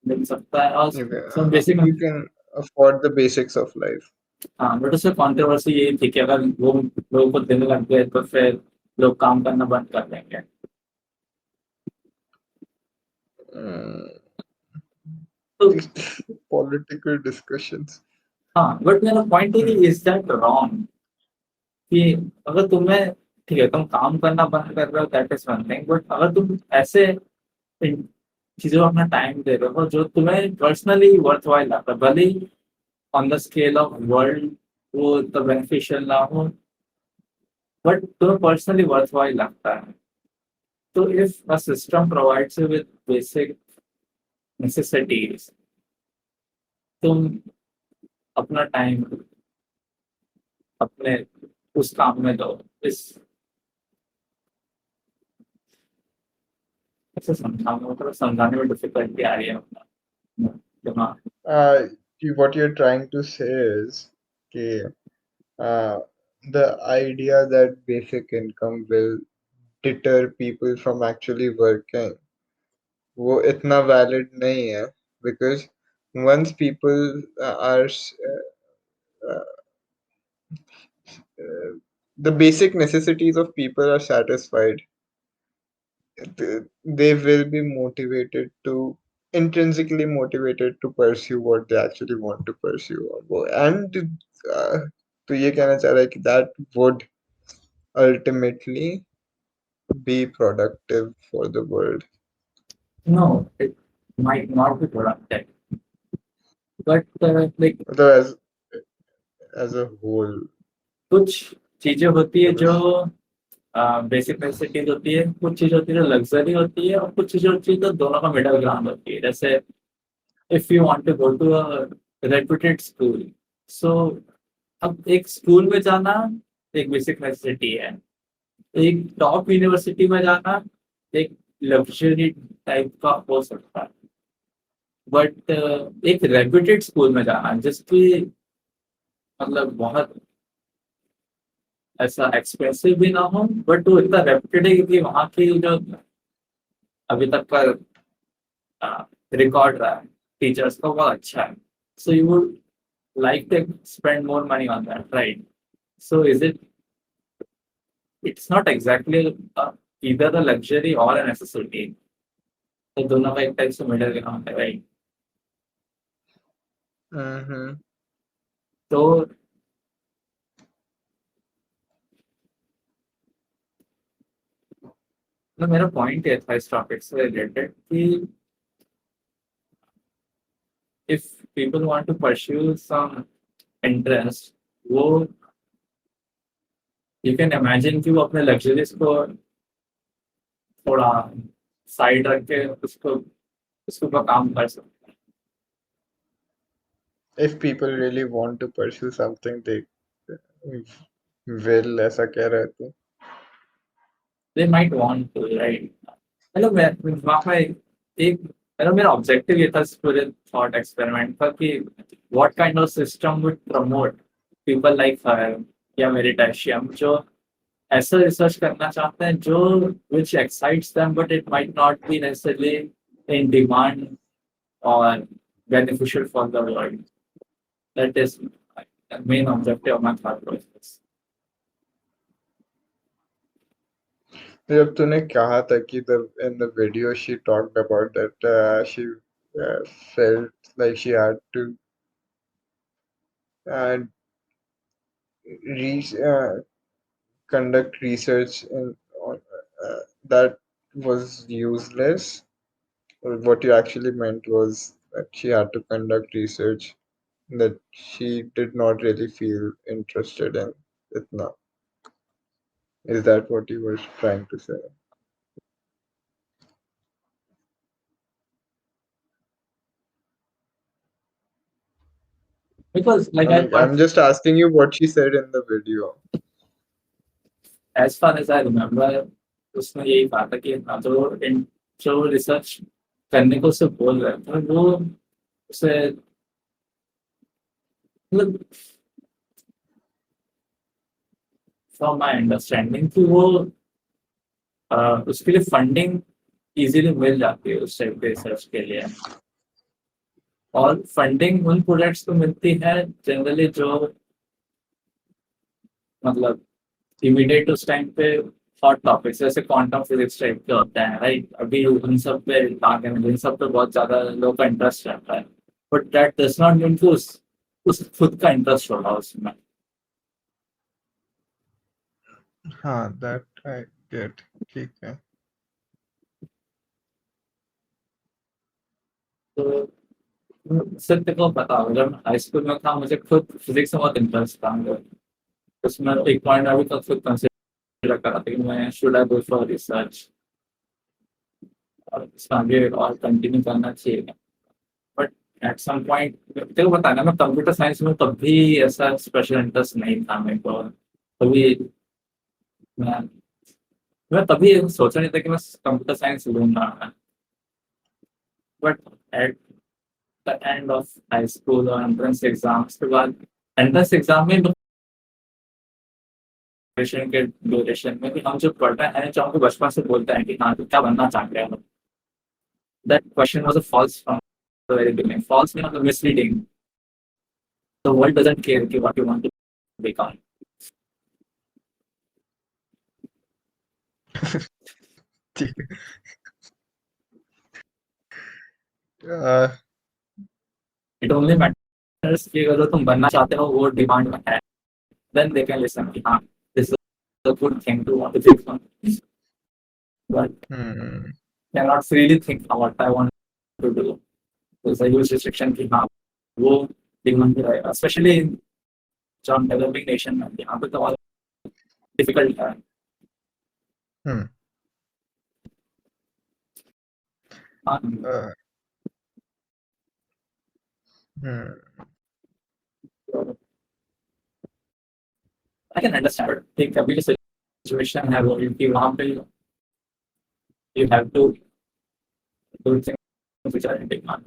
मिल सकता है और सब basic. You can afford the basics of life. हाँ, बट उससे कंट्रोवर्सी यही थी कि अगर वो लोगों को देने लग गए तो फिर लोग काम करना बंद कर देंगे। Mm, तो these political discussions. हाँ, बट मेरा पॉइंट है कि Hmm. इज दैट रॉन्ग कि अगर तुम्हें, ठीक है तुम काम करना बंद कर रहे हो, that is one thing, but अगर तुम ऐसे इन चीजों में अपना टाइम दे रहे हो जो तुम्हें पर्सनली वर्थ वाइल लगता है, भले ही on the scale of world वो इतना बेनिफिशियल ना हो, बट तुम्हें पर्सनली वर्थ वाइल लगता है, तो if a system provides you with basic necessities, तुम अपना टाइम अपने उस काम में दो। इस ऐसे समझाने मतलब समझाने में डिफिकल्टी आ रही है अपना दिमाग। Uh, what you're trying to say is कि uh, the idea that basic income will deter people from actually working वो इतना valid नहीं है because once people are uh, the basic necessities of people are satisfied, they will be motivated to intrinsically motivated to pursue what they actually want to pursue and uh, तो ये कहना चाह रहा है कि that would ultimately be productive for the world. No, it might not be productive, but like मतलब as a whole कुछ चीजें होती है जो मतलब बेसिक नेसेसिटीज होती है, कुछ चीज होती है जो लग्जरी होती है, और कुछ चीजें होती है जो दोनों का मिडल ग्राउंड होती है। जैसे if you want to go to a reputed school, so अब एक स्कूल में जाना एक बेसिक नेसेसिटी है, एक टॉप यूनिवर्सिटी में जाना एक लग्जरी टाइप का हो सकता है, बट एक रेप्यूटेड स्कूल में जाना जिसकी मतलब बहुत ऐसा एक्सपेंसिव भी ना हो, बट वो इतना रेप्यूटेड है क्योंकि वहाँ की जो अभी तक का रिकॉर्ड रहा है टीचर्स का बहुत अच्छा है, so you would like to spend more money on that, right? So is it, it's not exactly either a luxury or a necessity, तो दोनों का एक टाइप से मिडल ग्राउंड है, राइट? mm-hmm. तो मेरा पॉइंट ये था इस टॉपिक से रिलेटेड कि if people want to pursue some interest, वो you can imagine कि वो अपने लग्जरीज को थोड़ा साइड रख के उसको उसके ऊपर काम कर सकते If people really want to pursue something they will ऐसा कह रहे थे. they might want to, right? मतलब मैं दिमाग में एक मेरा ऑब्जेक्टिव ये था इस पूरे थॉट एक्सपेरिमेंट का कि what kind of system would promote people like her या मेडिटेशियम जो ऐसा रिसर्च करना चाहते हैं जो which excites them but it might not be necessarily in demand or beneficial for the world. That is the main objective of my thought process. जब तूने कहा था कि the in the video she talked about that she uh, felt like she had to uh, re conduct research on that was useless. What you actually meant was that she had to conduct research that she did not really feel interested in it now. Is that what you were trying to say? Because like I mean, I'm just asking you what she said in the video. as far as I remember उसने यही कहा था कि हाँ, जो research करने को उसे बोल रहे थे वो उसे मतलब फ्रॉम माय अंडरस्टैंडिंग कि वो उसके लिए फंडिंग इजीली मिल जाती है उस टाइप के रिसर्च के लिए और फंडिंग उन प्रोजेक्ट्स को मिलती है जनरली जो मतलब इमीडिएट उस टाइम पे हॉट टॉपिक्स जैसे क्वांटम फिजिक्स टाइप के होते हैं राइट अभी उन सब पे आगे में इन सब पे बहुत ज्यादा लोग का इंटरेस्ट रहता है but that does not mean कि उस खुद का इंटरेस्ट होगा उसमें हाँ, that I get. ठीक है. तो सिर्फ तेरे को पता होगा जब हाई स्कूल में था मुझे खुद फिजिक्स में बहुत इंटरेस्ट था मुझे उसमें एक पॉइंट अभी तक खुद कंसिडर करा था कि मैं should I go for research और इसमें आगे और कंटिन्यू करना चाहिए बट एट सम पॉइंट तेरे को पता है ना मैं कंप्यूटर साइंस में कभी ऐसा स्पेशल इंटरेस्ट नहीं था मेरे को कभी मैं मैं कभी सोचा नहीं था कि मैं कंप्यूटर साइंस लूंगा but at the end of high school और एंट्रेंस एग्जाम्स के बाद एंट्रेंस एग्जाम में ड्यूरेशन के ड्यूरेशन में कि हम जो पढ़ रहे हैं जो हमको बचपन से बोलते हैं कि हाँ तो क्या बनना चाहते हैं that question was a false from the very beginning false mean मतलब misleading the world doesn't care कि what you want to become ठीक है. Uh, इट ओनली मैटर्स कि अगर तुम बनना चाहते हो वो डिमांड में है देन दे कैन लिसन कि हाँ this is a good thing to want to become but hmm. Can not freely think what I want to do there's a huge restriction कि हाँ वो डिमांड पे रहेगा स्पेशली जो हम डेवलपिंग नेशन में यहाँ पे तो और डिफिकल्ट है Hmm. हाँ Uh, hmm. I can understand ठीक अभी की सिचुएशन है वो कि वहाँ पे you have to do things which are in demand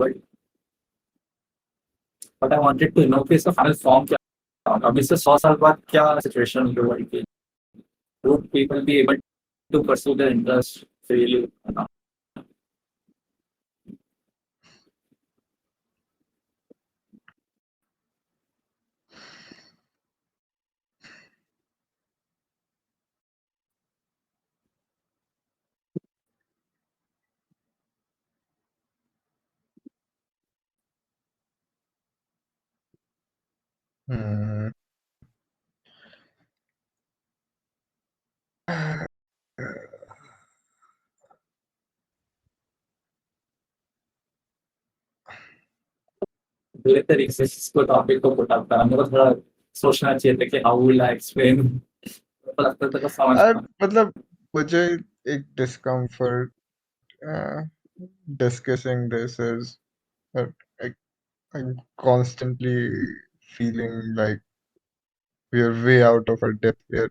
but I wanted to know कि इसका फाइनल फॉर्म क्या होगा अभी से 100 साल बाद क्या सिचुएशन होगी वर्ल्ड की would people be able to pursue their interest freely or not? Hmm. बुरे तरीके से इसको टॉपिक को पुट अप करा मेरे को थोड़ा सोचना चाहिए था कि हाउ विल आई एक्सप्लेन मेरे को लगता था कि समझ पाऊँ मतलब मुझे एक discomfort uh, discussing this is that I'm constantly feeling like we are way out of our depth here.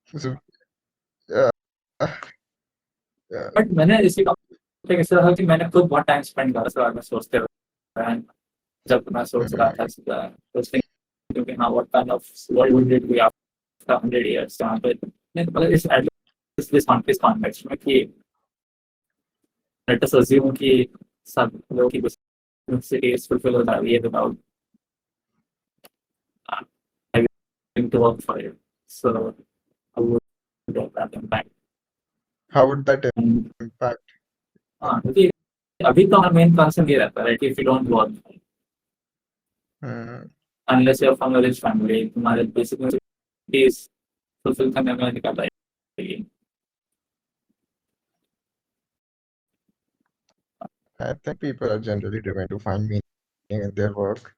So, uh, yeah, but मैंने इसी लेकिन इस तरह कि मैंने खुद बहुत टाइम स्पेंड करा इसके बारे में सोचते हुए एंड जब मैं सोच रहा था क्योंकि हाँ what kind of world would it be after 100 years जहाँ पे मतलब इस एटलीस्ट दिस कॉन्टेक्स्ट में कि लेट अस अज्यूम कि सब लोगों की नेसेसिटीज फुलफिल हो जा रही है without having to work for it. So I would get that impact. How would that And impact? क्योंकि अभी तो हमारा मेन कंसर्न ये रहता है कि if you don't work Hmm. Unless you are from a rich family तुम्हारे basic necessities fulfil करने में दिक्कत आएगी. I think people are generally driven to find meaning in their work.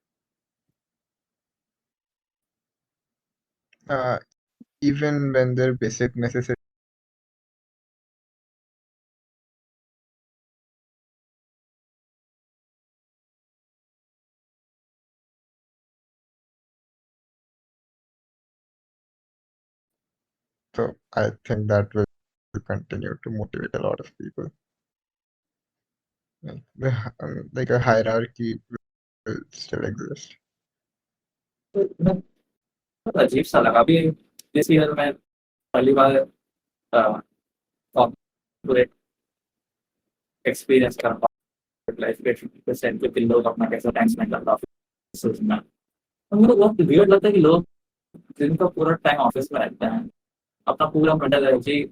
Uh, Even when their basic necessities. So I think that will continue to motivate a lot of people. Like a hierarchy will still exist. अजीब सा लगा अभी this year में पहली बार corporate experience कर पाया life के 50% क्योंकि लोग अपना कैसा टाइम स्पेंड करता ऑफिस में. तो मुझे बहुत वियर्ड लगता है कि लोग जिनका पूरा टाइम ऑफिस में रहते हैं अपना पूरा मेंटल एनर्जी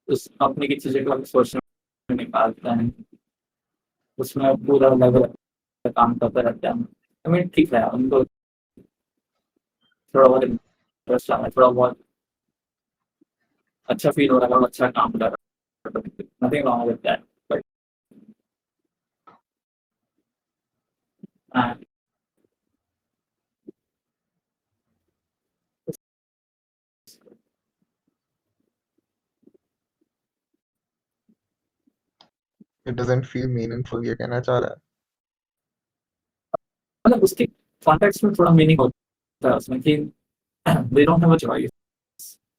उस कंपनी की चीज़ें को सोचने में निकालते हैं उसमें पूरा लेवल काम करते रहते हैं. आई मीन ठीक है उनको थोड़ा बहुत इंटरेस्ट आ रहा है थोड़ा बहुत अच्छा फील हो रहा है और अच्छा काम कर रहा है nothing wrong with that but It doesn't feel meaningful, ये कहना चाह रहा है. मतलब उसके कॉन्टेक्स्ट में थोड़ा मीनिंग होता है उसमें कि they don't have a choice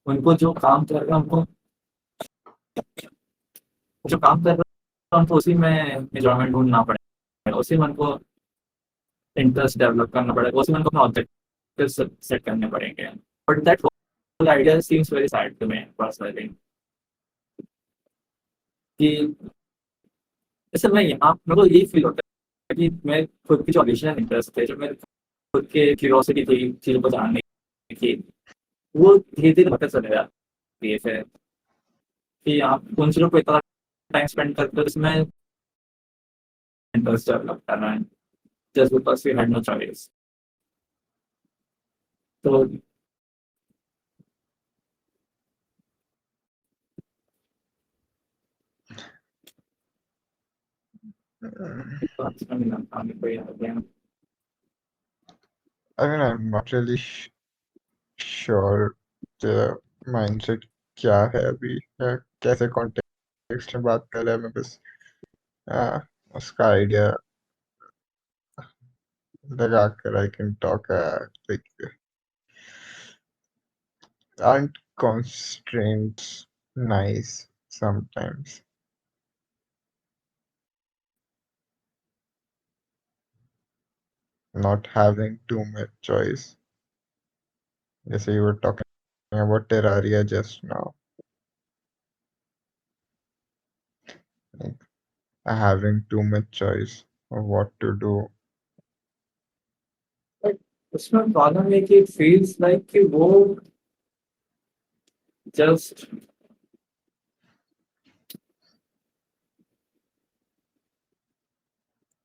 उनको जो काम कर रहे हैं उनको जो काम कर रहे हैं उनको उसी में एंजॉयमेंट ढूंढना पड़ेगा उसी में उनको इंटरेस्ट डेवलप करना पड़ेगा उसी में उनको अपना ऑब्जेक्टिव सेट करने पड़ेंगे but that whole idea seems very sad to me personally कि जैसे मैं यहाँ मेरे को यही फील होता है कि मैं खुद की जो ऑडिशन इंटरेस्ट थे जो मेरे खुद के क्यूरियोसिटी थी चीज़ों को जानने की वो धीरे धीरे बढ़ते चले जाती है फिर कि आप उन चीज़ों को इतना टाइम स्पेंड करते हो इसमें इंटरेस्ट डेवलप करना है just because you had no choice. तो कोई idea I mean, I'm not really sure the mindset क्या है अभी या कैसे कॉन्टेक्स्ट में बात कर रहा है. मैं बस आ, उसका आइडिया लगा कर I can talk like aren't constraints nice sometimes? Not having too much choice. जैसे you were talking about Terraria just now. Like having too much choice of what to do. But उसमें problem है कि feels like कि वो just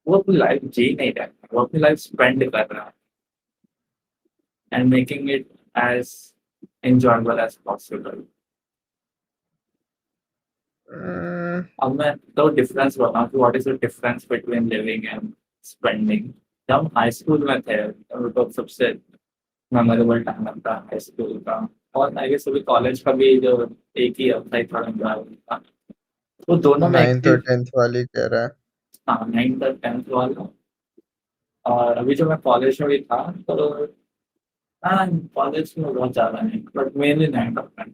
वो अपनी life जी नहीं रहा है वो अपनी लाइफ स्पेंड कर रहा है and making it as enjoyable as possible. Mm, अब मैं तो डिफरेंस बताऊँ कि what is the difference between living and spending. जब हम हाई स्कूल में थे तो सबसे मेमोरेबल टाइम लगता है हाई स्कूल का और आई गेस अभी कॉलेज का भी जो एक ही हफ्ता ही थोड़ा एंजॉय था तो दोनों में एक 9th और चीज 10th वाली कह रहा है. हाँ 9th और 10th वाला और अभी जो मैं कॉलेज में भी था तो हाँ कॉलेज में बहुत ज़्यादा नहीं बट मेनली 9th और 10th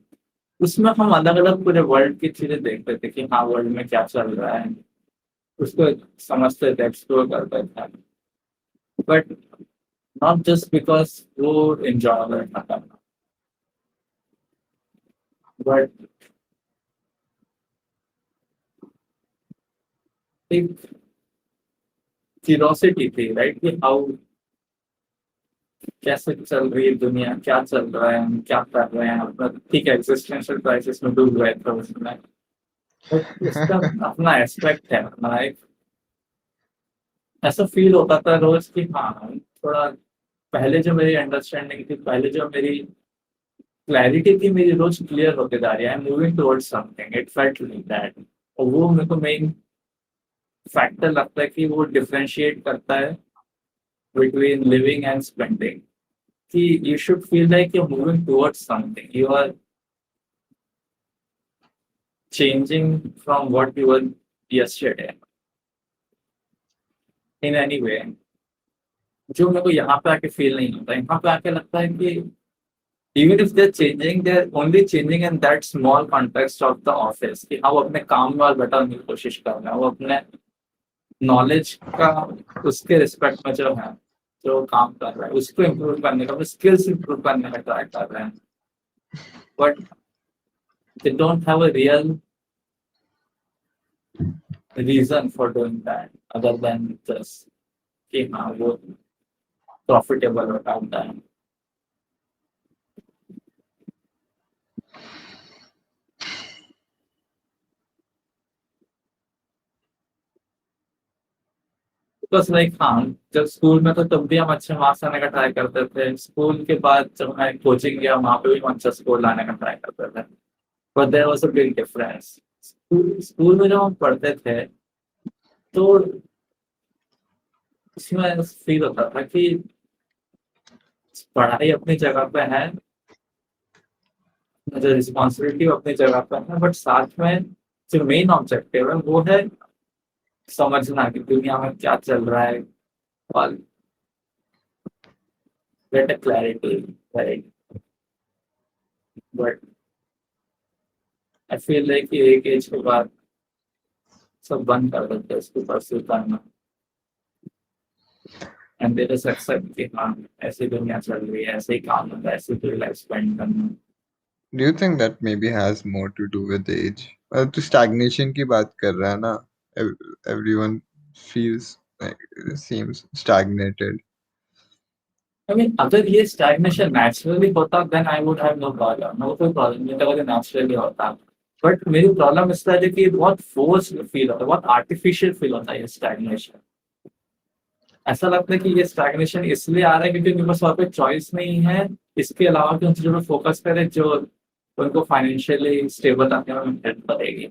उसमें हम अलग-अलग पूरे वर्ल्ड की चीज़ें देखते थे कि हाँ, वर्ल्ड में क्या चल रहा है, उसको समझते थे, एक्सप्लोर करते थे। बट नॉट जस्ट बिकॉज़ वो एन्जॉयबल था करना, बट एक क्यूरियोसिटी थी, राइट? कि हाउ कैसे चल रही है दुनिया, क्या चल रहा है, हम क्या कर रहे हैं, अपना ठीक है एग्जिस्टेंशियल क्राइसिस में डूब गए थे उसमें, बट उसका अपना एस्पेक्ट है, अपना एक ऐसा फील होता था रोज कि हाँ, थोड़ा पहले जो मेरी अंडरस्टैंडिंग थी, पहले जो मेरी क्लैरिटी थी, मेरी रोज क्लियर होते जा रही है, I am moving towards something, it felt like that. और वो मेरे को मेन फैक्टर लगता है कि वो डिफरेंशिएट करता है बिटवीन लिविंग एंड स्पेंडिंग, कि you should feel like you're moving towards something. You are changing from what you were yesterday in any way. जो मेरे को यहाँ पे आके फील नहीं होता, यहाँ पे आके लगता है कि even if they're changing, they're only changing in that small context of the office, कि हाँ वो अपने काम में और बेटर होने की कोशिश कर रहे हैं, वो अपने नॉलेज का उसके रिस्पेक्ट में जो है, जो काम कर रहा है उसको इम्प्रूव करने का, स्किल्स इम्प्रूव करने का ट्राई कर रहे हैं, but they don't have a real reason for doing that other than just कि हाँ वो प्रॉफिटेबल होता है। बस लाइक हाँ, जब स्कूल में तो तब भी हम अच्छे मार्क्स लाने का ट्राई करते थे, स्कूल के बाद जब मैं कोचिंग गया वहाँ पे भी हम अच्छा स्कोर लाने का ट्राई करते थे, but there was a big difference. School school में जब हम पढ़ते थे तो उसमें फील होता था कि पढ़ाई अपनी जगह पे है, जो रिस्पॉन्सिबिलिटी अपनी जगह पे है, बट साथ में जो मेन ऑब्जेक्टिव है वो है समझना कि दुनिया में क्या चल रहा है और get a clarity, right? But I feel like कि एक एज के बाद सब बंद कर देते हैं इसको परस्यू करना, एंड दे जस्ट एक्सेप्ट कि हाँ ऐसी दुनिया चल रही है, ऐसे ही काम होता है, ऐसे ही लाइफ स्पेंड करना। Do you think that maybe has more to do with age? तो stagnation की बात कर रहा है ना? Everyone feels like seems stagnated. I mean अगर ये स्टैग्नेशन नेचुरली होता then I would have no problem, no कोई प्रॉब्लम नहीं था अगर नेचुरली होता, बट मेरी प्रॉब्लम इस तरह की बहुत फोर्स्ड फील होता है, बहुत आर्टिफिशियल फील होता है ये स्टैग्नेशन। ऐसा लगता है कि ये स्टैग्नेशन इसलिए आ रहा है क्योंकि उनके पास और कोई चॉइस नहीं है इसके अलावा कि उन चीजों पर फोकस करें जो उनको फाइनेंशियली स्टेबल रखने में हेल्प करेगी।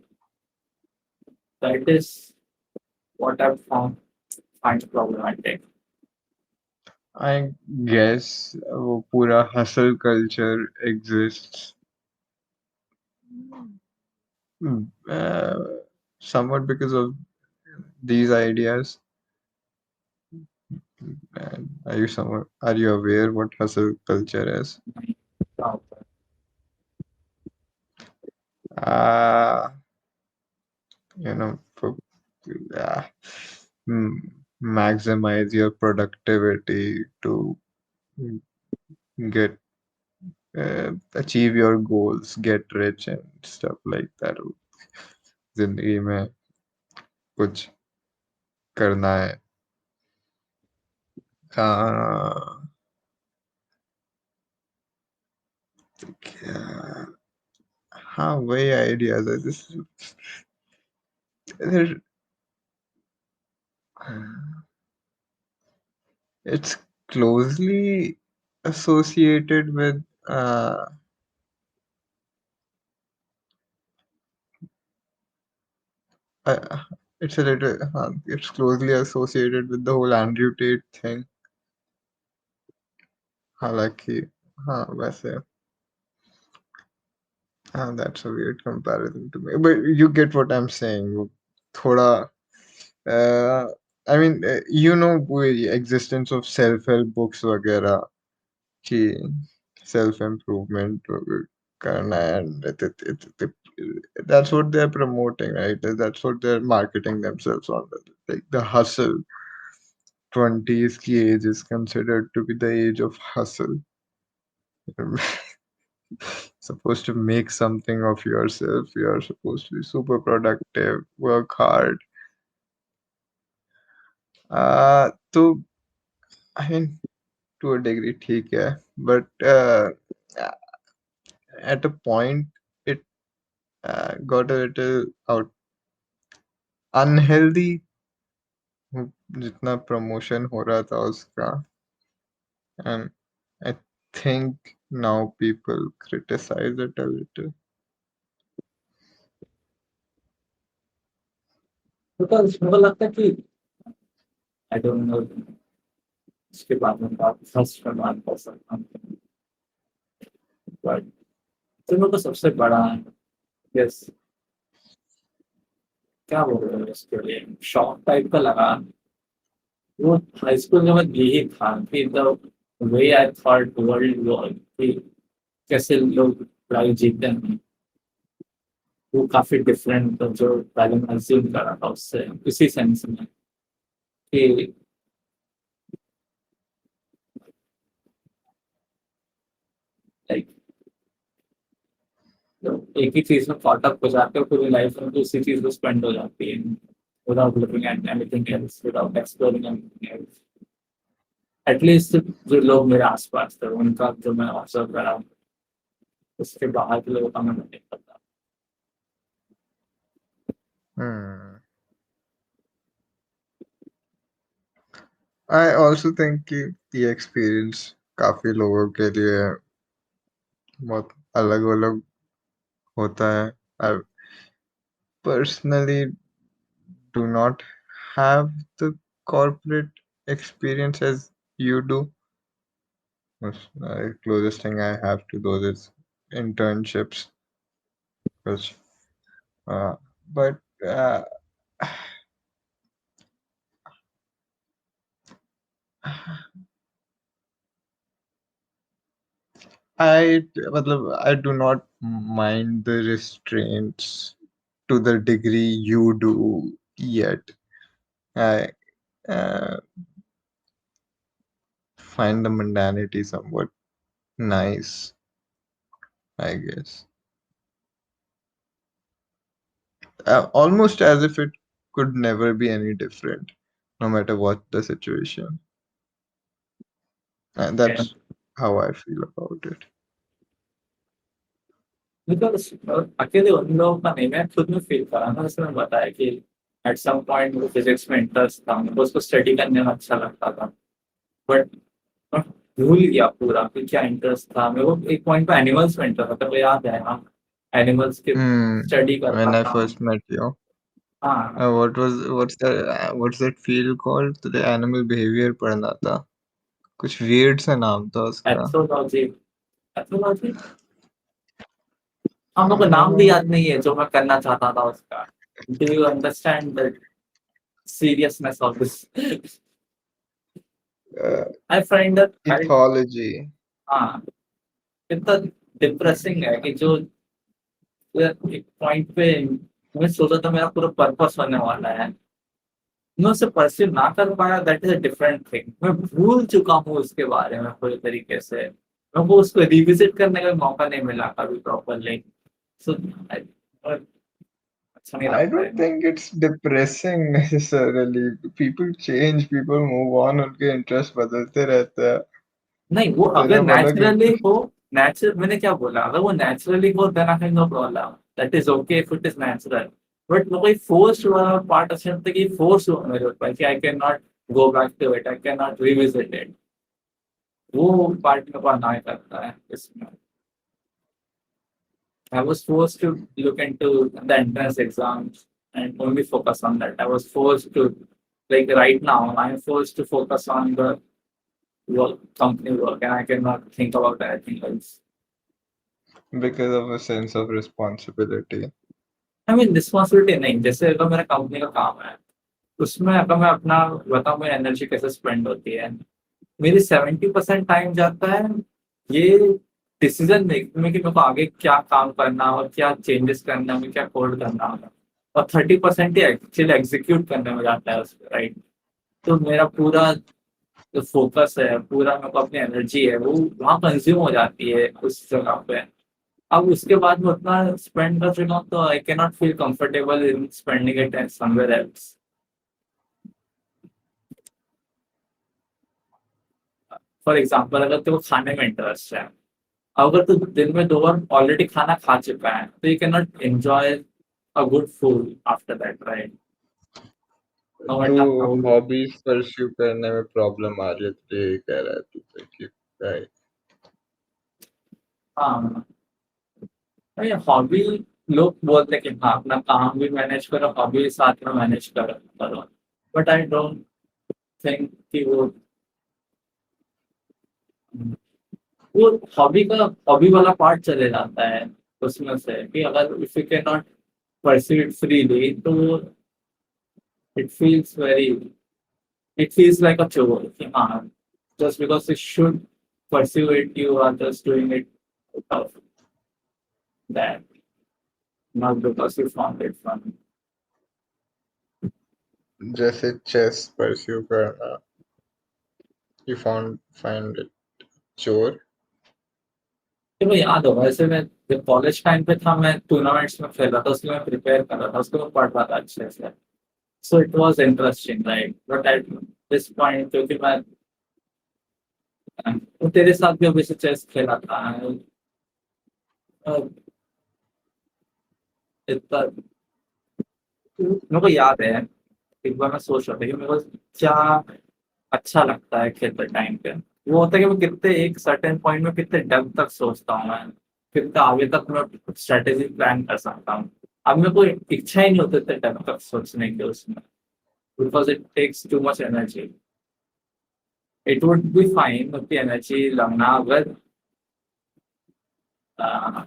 That is what I find problematic. I guess वो पूरा hustle culture exists uh, somewhat because of these ideas. And are you aware what hustle culture is? Uh, you know, uh, mm, maximize your productivity to get achieve your goals, get rich and stuff like that. जिंदगी में कुछ करना है। हाँ, क्या- हाँ वही ideas है it's closely associated with uh, it's closely associated with the whole Andrew Tate thing. हालांकि हाँ वैसे हाँ that's a weird comparison to me but you get what I'm saying वो थोड़ा I mean you know वो existence of self-help books वगैरह कि self improvement करना है, and that's what they're promoting, right? That's what they're marketing themselves on, like the hustle. 20s की age is considered to be the age of hustle. You're supposed to make something of yourself. You're supposed to be super productive, work hard. तो I mean, to a degree ठीक है, but at a point it got a little out unhealthy, जितना promotion हो रहा था उसका, and I think now people criticize it a little. Because मेरे को लगता है कि आई डोंट नो इसके बारे में बात फर्स्ट में बात कर सकता हूँ, बट तो मेरे को सबसे बड़ा यस क्या बोल रहे हैं इसके लिए शॉक टाइप का लगा वो हाई स्कूल में मैं यही था कि the way I thought world कि कैसे लोग पढ़ाई जीते हैं वो काफी डिफरेंट जो पहले मैं assume कर रहा था उससे इसी सेंस में कि लाइक एक ही चीज में कॉट अप हो जाते हो पूरी लाइफ में तो उसी चीज में स्पेंड हो जाती है without looking at anything else without exploring anything else at least जो लोग मेरे आसपास थे उनका जो मैं ऑब्जर्व करा उसके बाहर के लोगों का मैं नहीं पता Hmm. I also think कि ये experience काफी लोगों के लिए बहुत अलग अलग होता है. I personally do not have the corporate experience as you do. Closest thing I have to those is internships. Because, uh, but I do not mind the restraints to the degree you do yet. I uh, find the mundanity somewhat nice, I guess. Almost as if it could never be any different, no matter what the situation. And है that's how I feel about it. Because अकेले उन लोगों का नहीं मैं खुद में feel करा था जैसे मैं बताया कि एट सम पॉइंट मुझे फिजिक्स में इंटरेस्ट था मुझे उसको स्टडी करने में अच्छा लगता था बट मैं भूल गया पूरा कि क्या इंटरेस्ट था मेरे को एक पॉइंट पे एनिमल्स में इंटरेस्ट था तो याद है हाँ एनिमल्स की स्टडी When करता I था first met you, हाँ what's that field called? The animal behavior पढ़ना था. कुछ weird सा नाम था उसका. एथोलॉजी एथोलॉजी हम लोग को नाम भी Uh, याद नहीं है जो मैं करना चाहता था उसका do you understand the seriousness of this uh, I find that ethology. हाँ इतना डिप्रेसिंग है कि जो एक पॉइंट पे मैं सोचा था मेरा पूरा पर्पस होने वाला है मैं उसे परस्यू ना कर पाया that is a different thing मैं भूल चुका हूँ उसके बारे में पूरे तरीके से मेरे को उसको रिविजिट करने का भी मौका नहीं मिला कभी प्रॉपरली सो अच्छा नहीं I लगता है don't think it's depressing necessarily. People change, people move on, उनके interest बदलते रहते हैं. नहीं वो तो अगर जब अलग नेचुरली interest, हो नेचुरल मैंने क्या बोला अगर वो नेचुरली हो then I have no problem that is okay if it is natural but वो कोई फोर्स वाला पार्ट अच्छा लगता है कि फोर्स हुआ मेरे ऊपर कि I can not go back to it I can not revisit it वो पार्ट मेरे को अनाय करता है इसमें I was forced to look into the entrance exams and only focus on that. I was forced to, like right now, I'm forced to focus on the work, company work, and I cannot think about anything else. because of a sense of responsibility. I mean, responsibility नहीं जैसे अगर मेरा company का काम है उसमें अगर मैं अपना बताऊँ मेरी एनर्जी कैसे स्पेंड होती है मेरी 70% टाइम जाता है ये डिसीजन मेकिंग में कि मेरे को आगे क्या काम करना है और क्या चेंजेस करना है, क्या कोड करना है, और 30% ही एक्चुअली एग्जीक्यूट करने में जाता है उसमें, राइट? तो मेरा पूरा जो फोकस है, पूरा मेरे को अपनी एनर्जी है वो वहाँ कंज्यूम हो जाती है उस जगह पे। अब उसके बाद मैं उतना स्पेंड कर चुका हूँ तो आई can not feel comfortable in spending it somewhere else. For example अगर तेरे को खाने में इंटरेस्ट है, अगर तू दिन में 2 बार ऑलरेडी खाना खा चुका है तो you can not enjoy a good food after that, right? No तो मैटर हाउ। हॉबीज परस्यू करने में प्रॉब्लम आ रही है तो ये कह रहा है तू तो कि right. हाँ, नहीं हॉबी, लोग बोलते हैं कि हाँ अपना काम भी मैनेज करो, हॉबी भी साथ में मैनेज करो, बट आई डोंट थिंक कि वो हॉबी वाला पार्ट चले जाता है उसमें से कि अगर if you can not pursue it freely तो it feels very, it feels like a chore कि हाँ just because you should pursue it you are just doing it out of that, not because you found it fun। जैसे chess pursue करना you find it chore। तो मैं याद होगा ऐसे मैं जब कॉलेज टाइम पे था मैं टूर्नामेंट्स में खेल रहा था, उसके मैं प्रिपेयर कर रहा था, उसको मैं पढ़ रहा था अच्छे से, so it was interesting, right? But at this point क्योंकि मैं तो तेरे साथ भी अभी से चेस खेला था, अ, इतना मेरे को याद है, एक बार मैं सोच रहा था कि मेरे को क्या अच्छा लगता है खेलते टाइम पे। वो होता है कि मैं कितने एक सर्टेन पॉइंट में कितने डेप्थ तक सोचता हूँ मैं, कितना आगे तक मैं स्ट्रेटेजी प्लान कर सकता हूँ। अब मेरे को इच्छा ही नहीं होती इतने डेप्थ तक सोचने की उसमें, because it takes too much energy. It would be fine उतनी एनर्जी लगना अगर अ,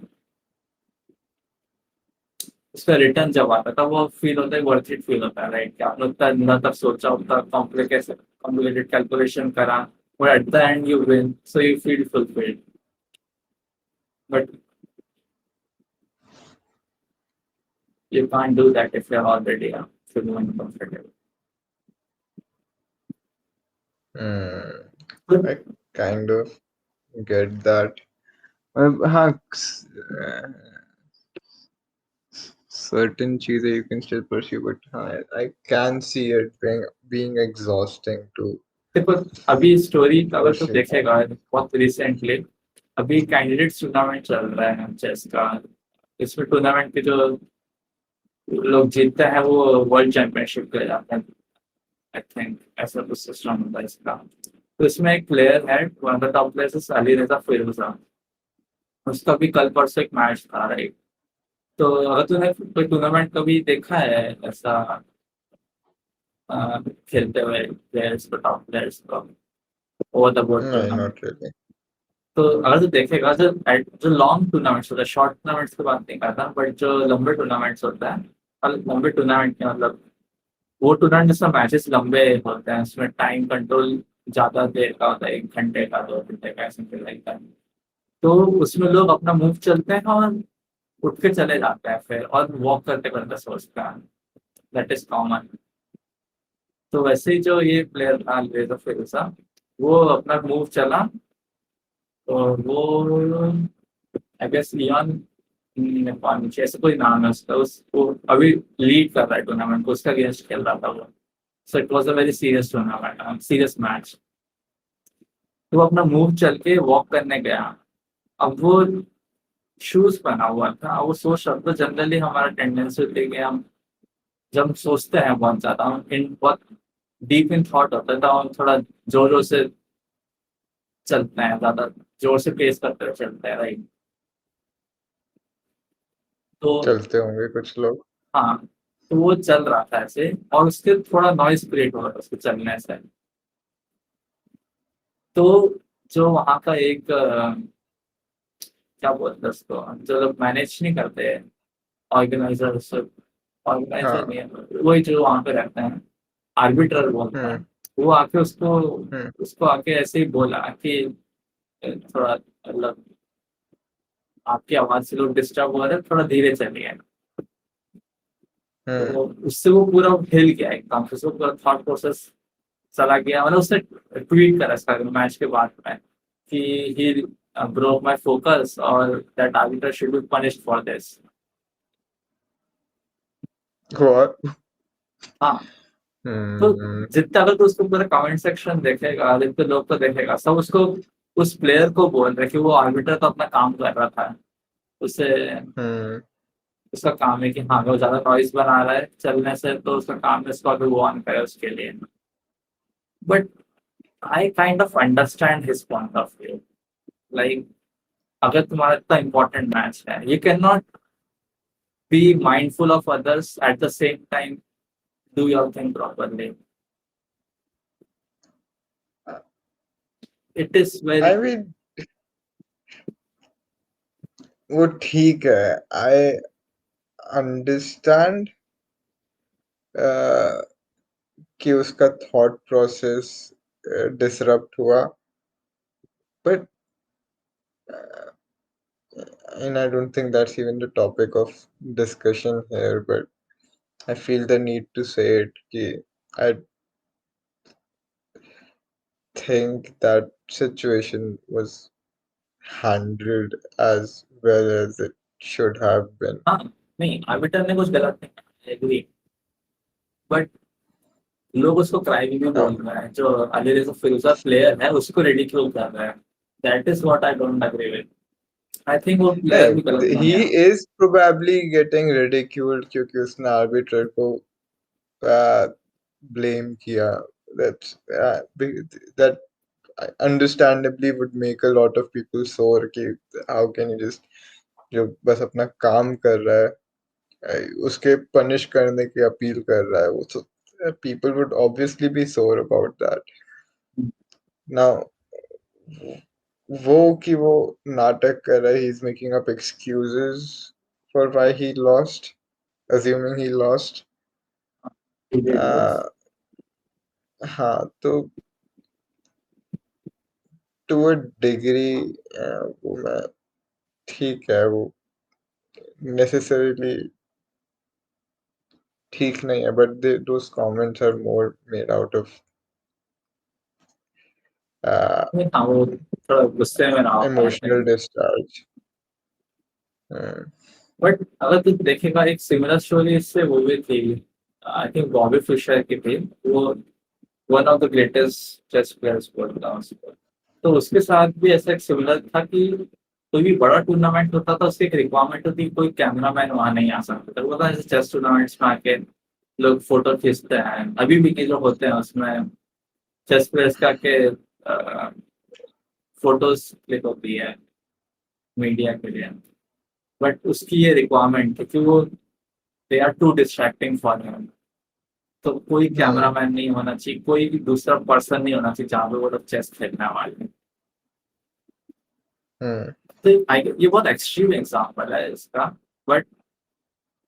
उसका रिटर्न जब आता है तब वो फील होता है, वर्थ इट फील होता है, राइट? कि आपने उतना अंदर तक सोचा, उतना कॉम्प्लिकेटेड कैलकुलेशन करा, और at the end you win, so you feel fulfilled. But you can't do that if you're already feeling comfortable। I kind of get that। हाँ certain चीजें you can still pursue but हाँ I can see it being exhausting to देखो अभी story अगर तो pursue। देखेगा बहुत recently, अभी कैंडिडेट्स टूर्नामेंट चल रहा है चेस का। इसमें टूर्नामेंट के जो लोग जीतते हैं वो वर्ल्ड चैंपियनशिप के लिए जाते हैं, आई थिंक ऐसा कुछ सिस्टम होता है इसका। तो इसमें एक प्लेयर है, one of the top players Ali Raza Firoza, उसका भी कल परसों एक मैच था, राइट? तो अगर तूने कोई टूर्नामेंट कभी देखा है ऐसा खेलते हुए प्लेयर्स को, टॉप प्लेयर्स को, ओवर द बोर्ड नहीं टूर्नामेंट? not really। तो अगर तू देखेगा जो लॉन्ग टूर्नामेंट्स होता है, शॉर्ट टूर्नामेंट्स की बात नहीं करता, बट जो लंबे टूर्नामेंट्स होता है, और लंबे टूर्नामेंट के मतलब वो टूर्नामेंट जिसमें मैचेस लंबे होते हैं, उसमें टाइम कंट्रोल ज्यादा देर का होता है, 1 घंटे का, 2 घंटे का, ऐसे लाइक का। तो उसमें लोग अपना मूव चलते हैं और उठ के चले जाते हैं फिर, और वॉक करते करते सोचते हैं, दैट इज कॉमन। तो वैसे ही जो ये प्लेयर था लेजर फिरोजा, वो अपना मूव चला, और वो आई गेस लियोन नेपाल ऐसे कोई नाम है उसका, उसको अभी लीड कर रहा है टूर्नामेंट को, उसका अगेंस्ट खेल रहा था वो। So it was a very serious tournament, serious match. तो वो अपना मूव चल के वॉक करने गया। अब वो शूज पहना हुआ था, वो सोच रहा था, जनरली हमारा टेंडेंसी होती है कि हम जब हम सोचते हैं बहुत ज्यादा, हम इन बहुत डीप इन थॉट होता है, तो हम थोड़ा जोर जोर से चलते हैं, ज्यादा जोर से पेस करते हुए चलते हैं, राइट? तो चलते होंगे कुछ लोग। हाँ, तो वो चल रहा था ऐसे, और उसके थोड़ा नॉइस क्रिएट हो रहा था उसके चलने से। तो जो वहाँ का एक क्या बोलते हैं उसको, जो लोग मैनेज नहीं करते, ऑर्गेनाइजर, ऑर्गेनाइजर हाँ। नहीं है, वही जो वहाँ पे रहते हैं, आर्बिट्रर बोलते हैं। हम्म वो आके उसको हम्म उसको आके ऐसे ही बोला कि थोड़ा मतलब आपकी आवाज से लोग डिस्टर्ब हो रहे हैं, थोड़ा धीरे चलिए। हम्म। तो उससे वो पूरा हिल गया एकदम से, उसको पूरा थॉट प्रोसेस चला गया। मतलब उसने ट्वीट करा इसका मैच के बाद में कि ही broke my focus और that arbiter should be punished for this। What? हाँ, तो हम्म। जितना अगर तो उसको पूरा कमेंट सेक्शन देखेगा, जितने लोग को देखेगा, सब उसको उस प्लेयर को बोल रहे कि वो आर्बिटर तो अपना काम कर रहा था। उसे हम्म। उसका काम है कि हाँ वो ज्यादा नॉइज बना रहा है चलने से, तो उसका काम है इसको अभी वो ऑन करे उसके लिए। But I kind of understand his point of view. Like अगर तुम्हारा इतना इंपॉर्टेंट मैच है, you can not be mindful of others at the same time do your thing properly. It is I very mean, वो ठीक है। I understand कि उसका thought process disrupt हुआ, but and I don't think that's even the topic of discussion here, but I feel the need to say it कि I think that situation was handled as well as it should have been. हाँ, नहीं orbiter ने कुछ गलत नहीं agree, but लोग उसको crime भी Uh, बोल रहे हैं। जो अली रेजा फिरोजा प्लेयर है उसको रिडिक्यूल कर रहे हैं। That is what I don't agree with. I think वो प्लेयर भी गलत नहीं है। he is probably getting ridiculed क्योंकि उसने आर्बिट्रेट को blame किया. That's that understandably would make a lot of people sore कि how can you just जो बस अपना काम कर रहा है उसके पनिश करने की अपील कर रहा है वो तो people would obviously be sore about that. Now वो कि वो नाटक कर रहा है, he is making up excuses for why he lost, assuming he lost. uh, हाँ तो टू अ डिग्री वो मैं ठीक है वो necessarily ठीक नहीं है, but those comments are more made out of uh, हाँ, वो थोड़ा गुस्से में रहा होता है आई emotional think. discharge. Hmm. But अगर तू देखेगा एक सिमिलर स्टोरी इससे वो भी थी, आई थिंक बॉबी फिशर की थी। वो one of the greatest chess players बोलता हूँ उसको। तो उसके साथ भी ऐसा एक सिमिलर था कि कोई भी बड़ा टूर्नामेंट होता था, उसकी एक रिक्वायरमेंट होती, कोई कैमरामैन वहां नहीं आ सकता था। वो था जैसे चेस टूर्नामेंट्स में आके लोग फोटो खींचते हैं, अभी भी के जो होते हैं उसमें चेस प्लेयर्स का के फोटोज क्लिक होती है मीडिया के लिए। बट उसकी ये रिक्वायरमेंट है कि वो they are too distracting for him. तो कोई Hmm. कैमरामैन नहीं होना चाहिए, कोई भी दूसरा पर्सन नहीं होना चाहिए जहाँ पे वो लोग चेस खेलने वाले हैं। Hmm. तो ये बहुत एक्सट्रीम एग्जाम्पल है इसका, but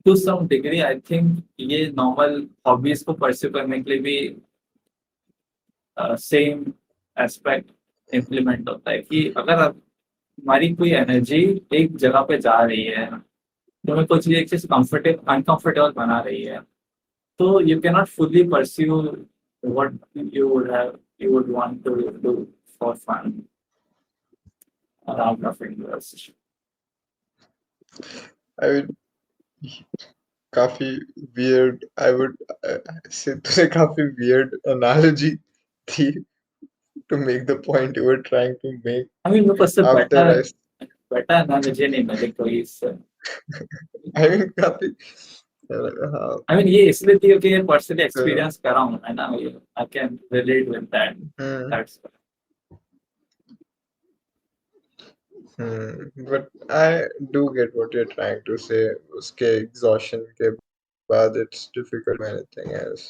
to some degree I think ये नॉर्मल हॉबीज को परस्यू करने के लिए भी सेम एस्पेक्ट इम्प्लीमेंट होता है कि अगर हमारी कोई एनर्जी एक जगह पे जा रही है, तो हमें कुछ एक चीज कंफर्टेबल अनकंफर्टेबल बना रही है, तो you can not fully pursue what you would want to do for fun around of interest। I would काफी weird I would say तुझे काफी weird analogy थी to make the point you were trying to make I mean मेरे को इससे after better better ना मुझे नहीं मिली कोई इससे। I mean काफी हाँ आई मीन ये इसलिए थी क्योंकि ये पर्सनली तो एक्सपीरियंस करा हूँ है ना, I can relate with that. Hmm that's but I do get what you're trying to say उसके exhaustion के बाद it's difficult to do anything else.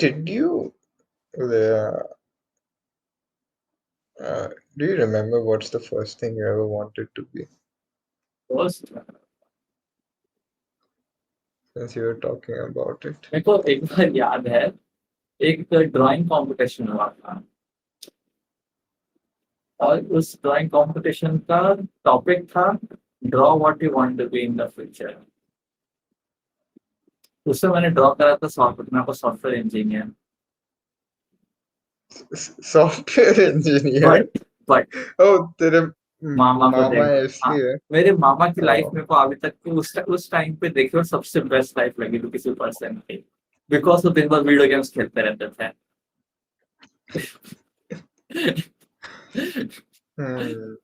Did you uh, uh, do you remember what's the first thing you ever wanted to be? First. since you were talking about it. मेरे को एक बार याद है, एक drawing competition हुआ था और उस ड्राइंग कंपटीशन का टॉपिक था draw what you want to be in the future. उससे मैंने ड्रॉ करा था सॉफ्टवेयर, मैं software engineer. Software engineer? But ओ, तेरे मामा को मामा देख, है हाँ, इसलिए। मेरे मामा की लाइफ ओ, मेरे को अभी तक की उस टाइम पे देखियो सबसे बेस्ट लाइफ लगी थी किसी पर्सन की, बिकॉज वो दिन भर वीडियो गेम्स खेलते रहते थे। हम्म।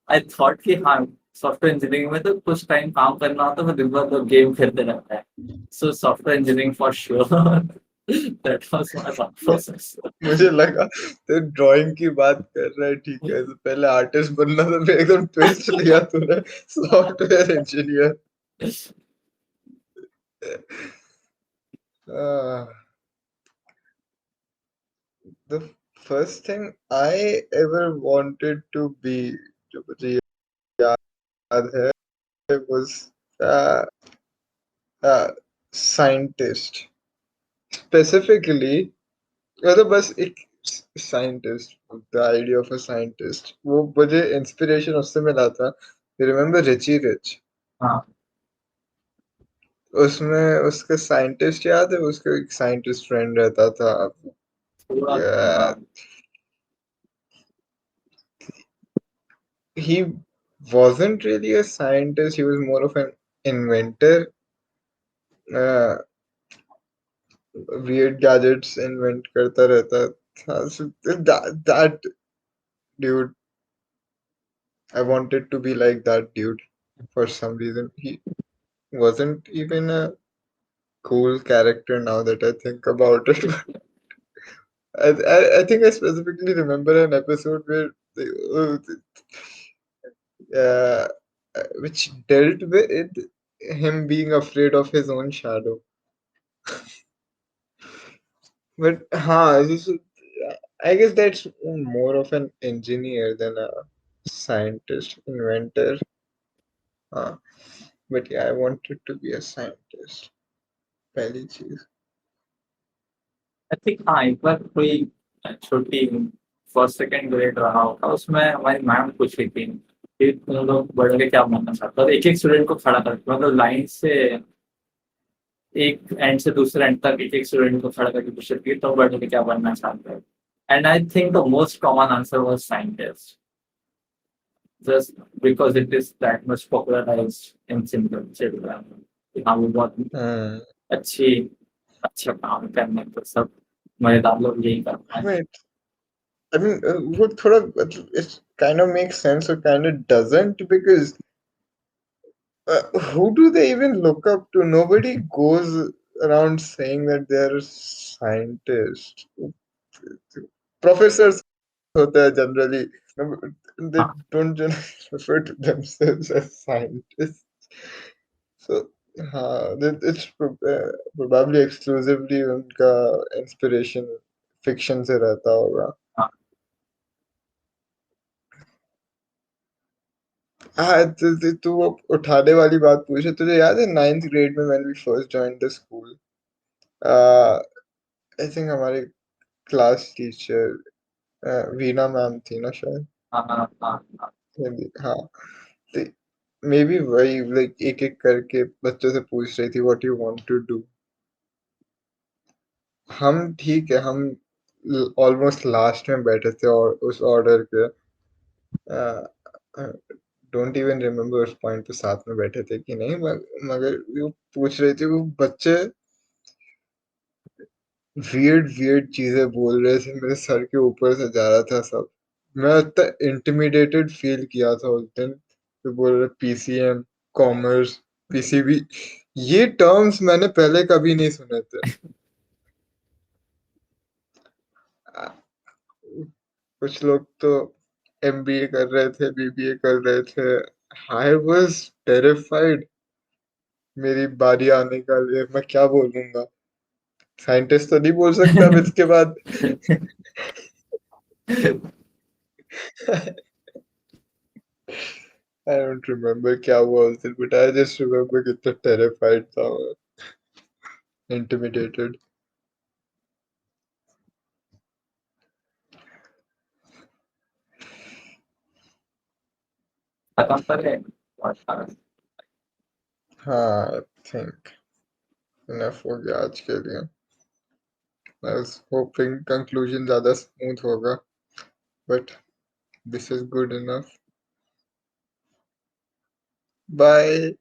आई थॉट कि हाँ, सॉफ्टवेयर इंजीनियरिंग में तो कुछ टाइम काम करना होता है, दिन भर तो गेम खेलते रहता है। So software engineering for sure. That was my thought process. मुझे लगा तो ड्राइंग की बात कर रहा है, ठीक है, तो पहले आर्टिस्ट बनना था, फिर एकदम ट्विस्ट लिया तूने, software engineer. The first thing I ever wanted to be, जो मुझे याद है, was uh, scientist. Specifically, मतलब बस एक scientist, the idea of a scientist, वो मुझे इंस्पिरेशन उससे मिला था। You remember Richie Rich? हाँ, उसमें उसका साइंटिस्ट याद है, उसका एक साइंटिस्ट फ्रेंड रहता था। थोड़ा थोड़ा। he wasn't really a scientist, he was more of an inventor. uh, Weird gadgets invent करता रहता था। So that dude, I wanted to be like that dude for some reason. He wasn't even a cool character now that I think about it. I think I specifically remember an episode where they, uh, which dealt with him being afraid of his own shadow. But this is, I guess that's more of an engineer than a scientist, inventor. हाँ, but yeah, I wanted to be a scientist. पहली चीज। I think हाँ, एक बार कोई छोटी first second grade रहा होगा, उसमें हमारी मैम पूछ रही थी कि तुम लोग बड़े होके क्या बनना चाहते हो, और एक एक स्टूडेंट को खड़ा करके मतलब लाइन से एक एंड से दूसरे एंड तक एक एक स्टूडेंट को खड़ा करके पूछ रही थी तो बड़े होके क्या बनना चाहते हो। And I think the most common answer was scientist, just because it is that much popularised in simple children. हाँ, वो बहुत Hmm. अच्छी अच्छा काम करने को सब मजेदार लोग यही करते हैं। Wait, I mean, वो थोड़ा it kind of makes sense or kind of doesn't, because who do they even look up to? Nobody goes around saying that they're scientists. Professors होते हैं generally. They हाँ, don't generally refer to themselves as scientists. So हाँ, it's probably exclusively उनका inspiration fiction से रहता होगा। हाँ, हाँ, तू वो उठाने वाली बात पूछे, तुझे याद है 9th ग्रेड में when we first joined the school, I think हमारे क्लास टीचर वीना मैम थी ना शायद, हाँ, हाँ, हाँ, हाँ। हिंदी, हाँ। तो मे बी वही लाइक एक एक करके बच्चों से पूछ रही थी what you want to do. हम ठीक है, हम ऑलमोस्ट लास्ट में बैठे थे और उस ऑर्डर के, डोंट इवन रिमेम्बर उस पॉइंट पे साथ में बैठे थे कि नहीं, मगर वो पूछ रहे थे, वो बच्चे वियर्ड वियर्ड चीजें बोल रहे थे, मेरे सर के ऊपर से जा रहा था सब। मैं इतना इंटिमिडेटेड फील किया था उस दिन। तो बोल रहे पीसीएम, कॉमर्स, पीसीबी, ये टर्म्स मैंने पहले कभी नहीं सुने थे। आ, कुछ लोग तो एमबीए कर रहे थे, बीबीए कर रहे थे। आई वाज टेरिफाइड मेरी बारी आने का लिए, मैं क्या बोलूंगा, साइंटिस्ट तो नहीं बोल सकता अब इसके बाद। I don't remember क्या हुआ उस दिन, but I just remember कितना terrified था मैं। intimidated. खत्म करें पॉडकास्ट। हाँ, I think enough हो गया आज के लिए. I was hoping conclusion ज़्यादा smooth होगा, but this is good enough. Bye.